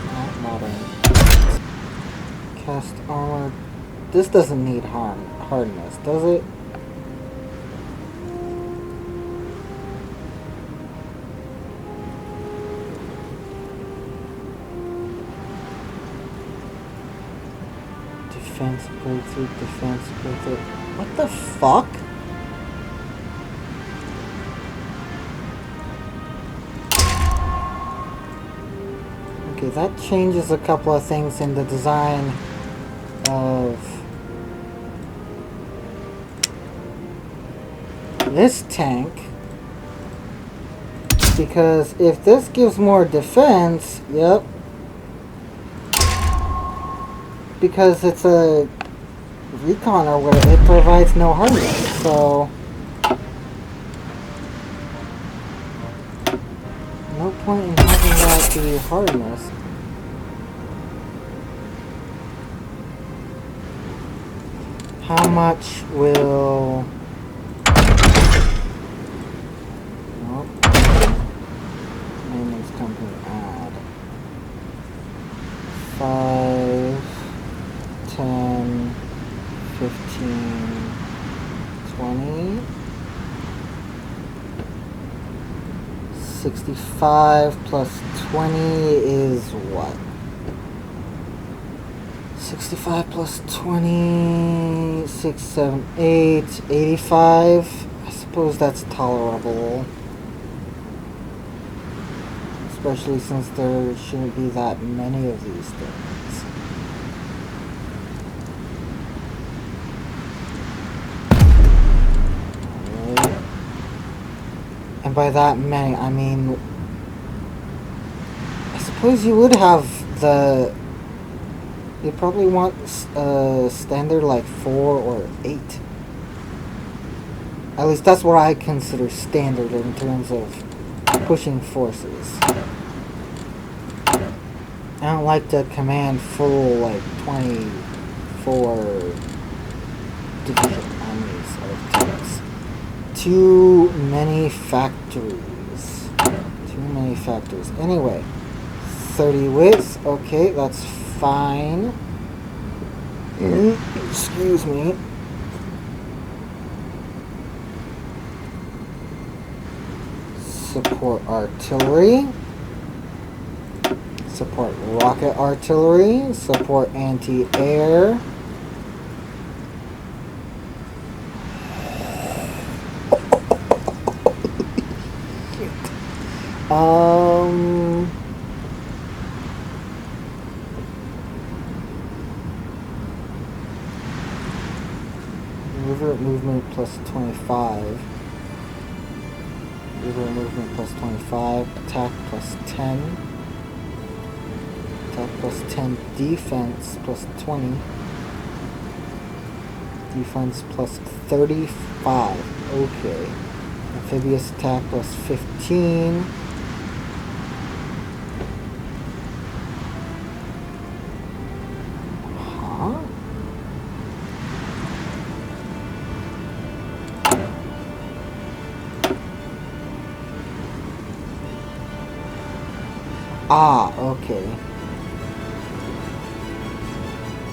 not modern. Cast armor. This doesn't need hardness, does it? Defense breakthrough. What the fuck? Okay, that changes a couple of things in the design of this tank. Because if this gives more defense, yep. Because it's a recon or whatever, it provides no hardness, so... point in having that be hardness? How much will... Nope. Maintenance company add. 5, 10, 15, 20, 65 plus 20 is what? 65 plus 20, 6, 7, 8, 85. I suppose that's tolerable. Especially since there shouldn't be that many of these things. Alright. And by that many, I mean... I suppose you would have the... You probably want standard like 4 or 8. At least that's what I consider standard in terms of pushing forces. I don't like to command full like 24 division armies of tanks. Too many factories. Too many factories. Anyway, 30 width. Okay, that's fine. Excuse me. Support artillery. Support rocket artillery. Support anti-air. River movement plus 25. River movement plus 25. Attack plus 10. Attack plus 10. Defense plus 20. Defense plus 35. Okay. Amphibious attack plus 15. Huh? Ah, okay.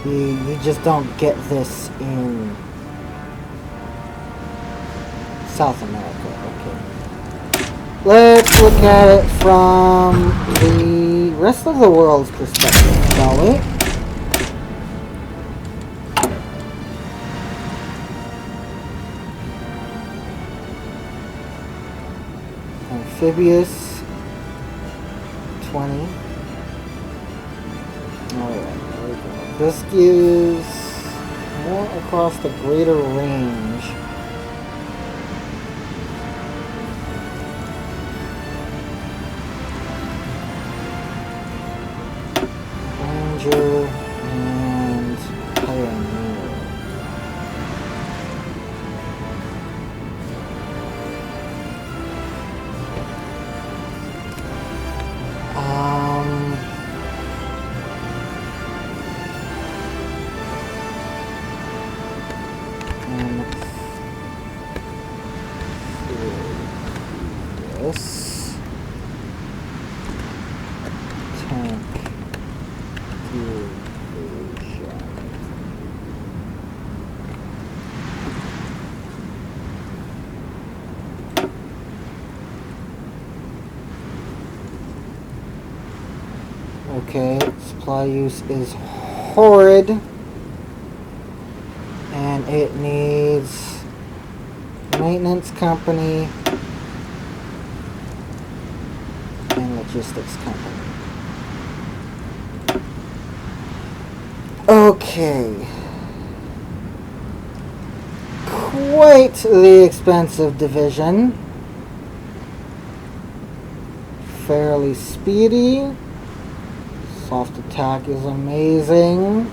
You just don't get this in South America, okay. Let's look at it from the rest of the world's perspective, shall we? Amphibious 20. Alright, there we go. This gives more across the greater range. Ranger and Pioneer. This tank division. Okay, supply use is horrid, and it needs maintenance company and logistics company. Okay. Quite the expensive division. Fairly speedy. Soft attack is amazing.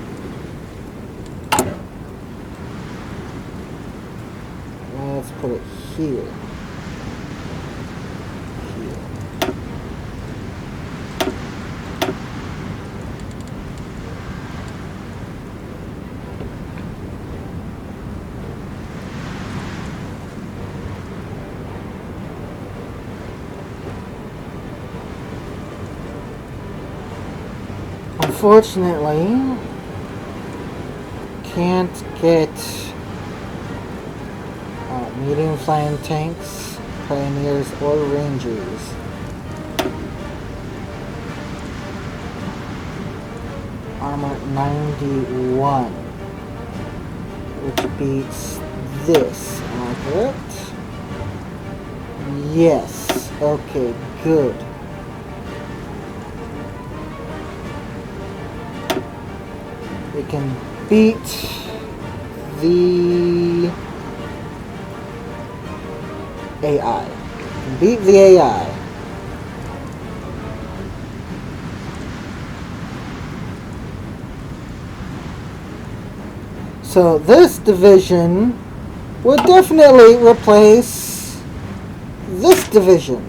Let's put it here. unfortunately, can't get medium flying tanks, pioneers, or rangers. Armor 91, which beats this. Am I correct? Yes. Okay, good. It can beat the AI. It can beat the AI. So this division would definitely replace this division.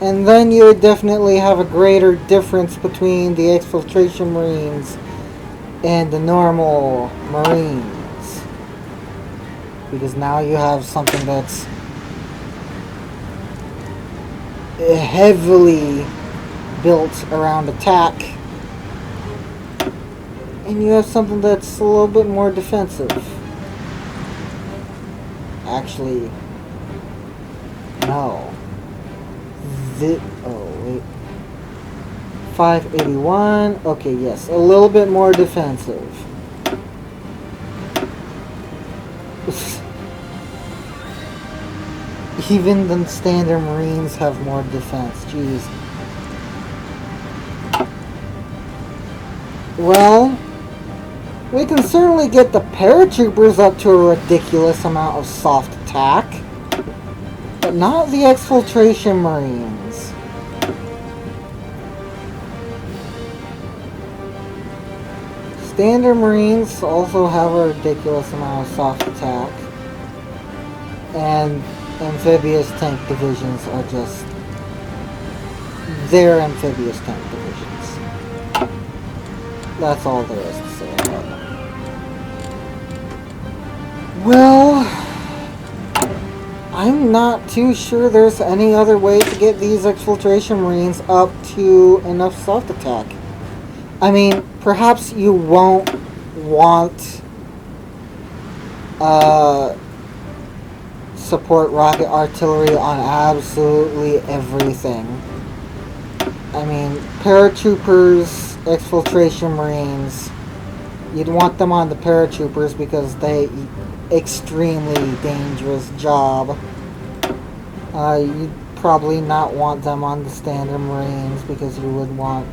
And then you would definitely have a greater difference between the Exfiltration Marines and the normal Marines. Because now you have something that's heavily built around attack. And you have something that's a little bit more defensive. Actually, no. Oh, wait. 581. Okay, yes. A little bit more defensive. Even the standard Marines have more defense. Jeez. Well, we can certainly get the paratroopers up to a ridiculous amount of soft attack, but not the Exfiltration Marines. Standard Marines also have a ridiculous amount of soft attack, and amphibious tank divisions are just... they're amphibious tank divisions. That's all there is to say about them. Well, I'm not too sure there's any other way to get these Exfiltration Marines up to enough soft attack. I mean, perhaps you won't want support rocket artillery on absolutely everything. I mean, paratroopers, Exfiltration Marines, you'd want them on the paratroopers because they extremely dangerous job. You'd probably not want them on the standard Marines because you would want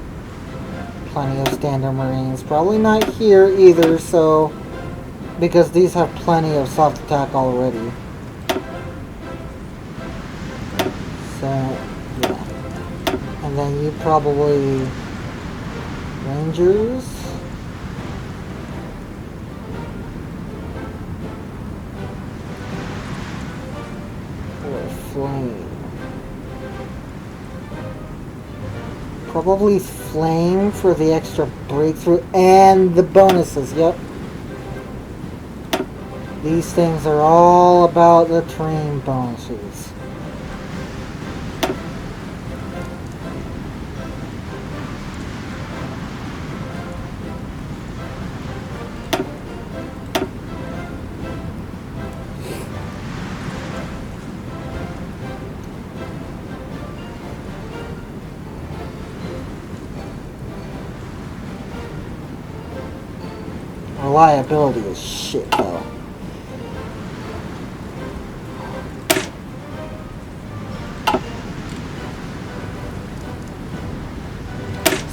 plenty of standard Marines. Probably not here either, so because these have plenty of soft attack already. So yeah. And then you probably Rangers. Flame. Probably flame for the extra breakthrough and the bonuses, yep. These things are all about the terrain bonuses. Reliability is shit, though.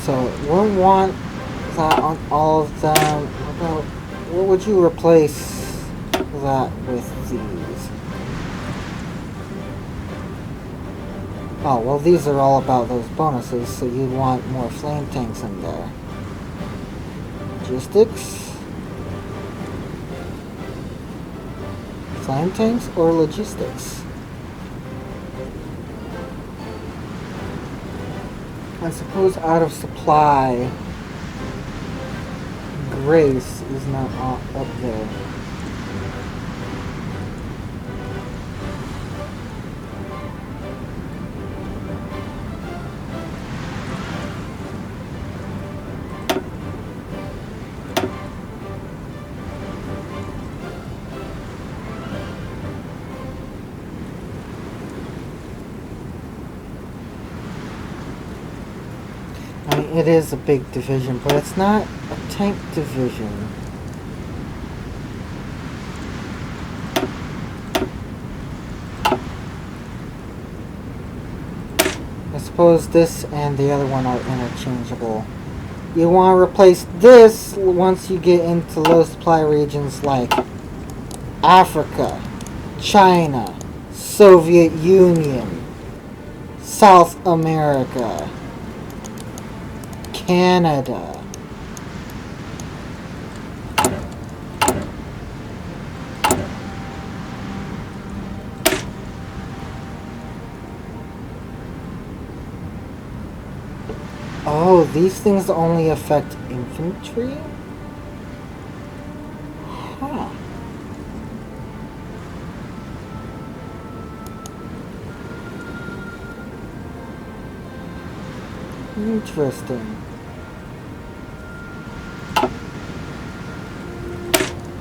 So, wouldn't want that on all of them. What would you replace that with these? Oh, well, these are all about those bonuses, so you'd want more flame tanks in there. Logistics? Flame tanks or logistics? I suppose out of supply, Grace is not up there. I mean, it is a big division, but it's not a tank division. I suppose this and the other one are interchangeable. You want to replace this once you get into low supply regions like Africa, China, Soviet Union, South America, Canada. Oh, these things only affect infantry? Huh. Interesting.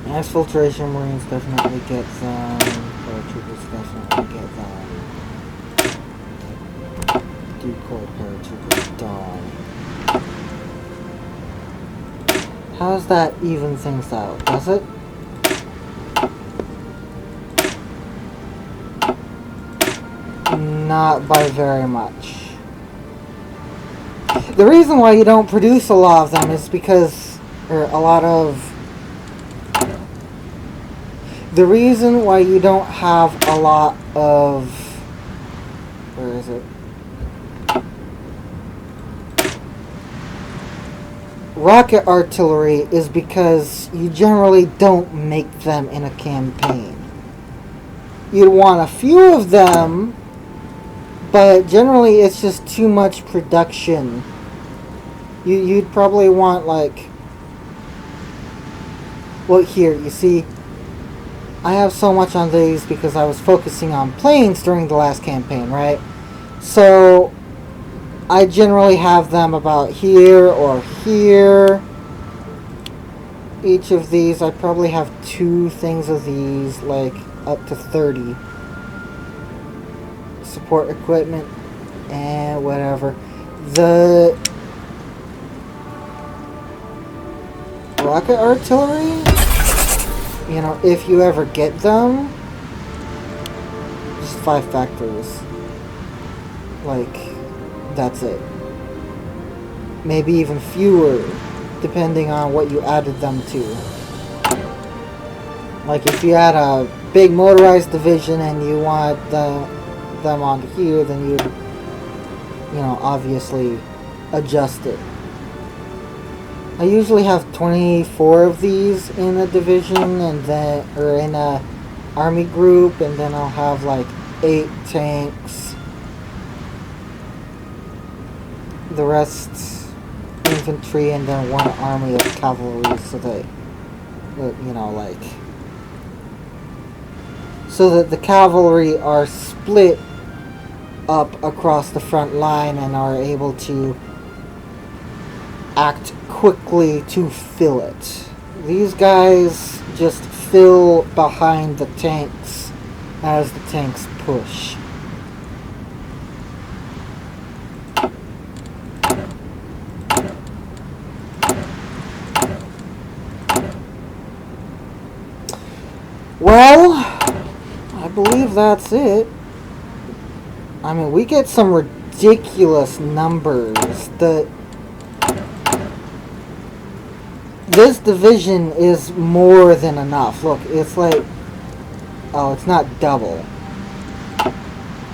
Exfiltration Marines definitely get them. Paratroopers definitely get them. Decoy paratroopers die. How does that even things out? Does it? Not by very much. The reason why you don't produce a lot of them is because, the reason why you don't have a lot of, where is it? Rocket artillery is because you generally don't make them in a campaign. You'd want a few of them, but generally it's just too much production. You'd probably want like, well, here, you see, I have so much on these because I was focusing on planes during the last campaign, right? So I generally have them about here or here. Each of these, I probably have 2 things of these, like up to 30. Support equipment and whatever. The rocket artillery, you know, if you ever get them, just 5 factories. Like, that's it. Maybe even fewer, depending on what you added them to. Like, if you had a big motorized division and you want them on here, then you'd, you know, obviously adjust it. I usually have 24 of these in a division, and then, or in a army group, and then I'll have like 8 tanks. The rest infantry, and then 1 army of cavalry, so that, you know, like, so that the cavalry are split up across the front line and are able to act quickly to fill it. These guys just fill behind the tanks as the tanks push. Well, I believe that's it. I mean, we get some ridiculous numbers. This division is more than enough. Look, it's like, oh, it's not double,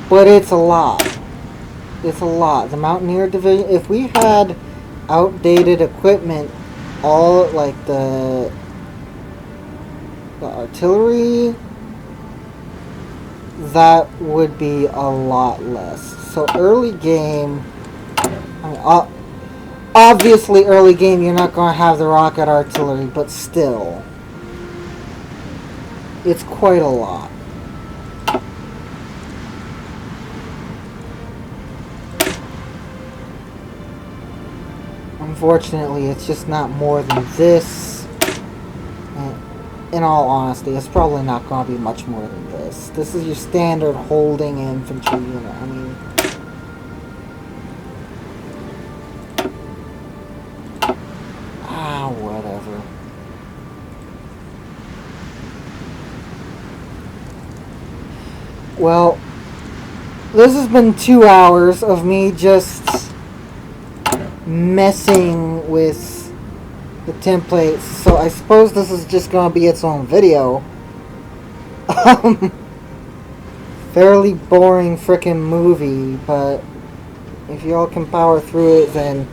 but it's a lot. It's a lot. The Mountaineer division, if we had outdated equipment, all like the artillery, that would be a lot less. So early game, I mean, obviously early game you're not going to have the rocket artillery, but still, it's quite a lot. Unfortunately, it's just not more than this. In all honesty, it's probably not going to be much more than this. This is your standard holding infantry unit. I mean, Ah, whatever. Well, this has been 2 hours of me just messing with the templates, so I suppose this is just gonna be its own video. Fairly boring frickin' movie, but if y'all can power through it, then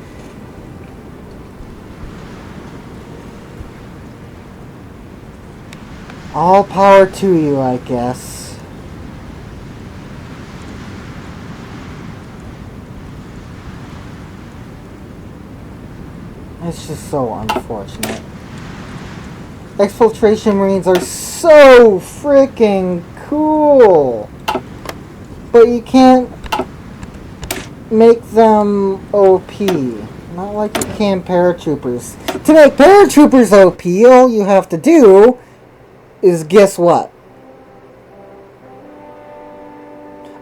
all power to you, I guess. It's just so unfortunate. Exfiltration Marines are so freaking cool, but you can't make them OP. Not like you can paratroopers. To make paratroopers OP, all you have to do is guess what?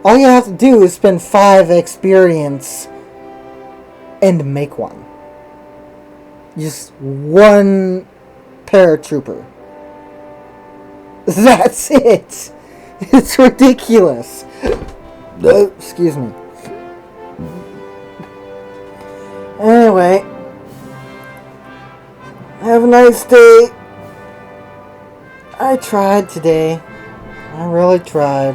All you have to do is spend 5 experience and make one. Just one paratrooper. That's it. It's ridiculous. Excuse me. Anyway, have a nice day. I tried today. I really tried.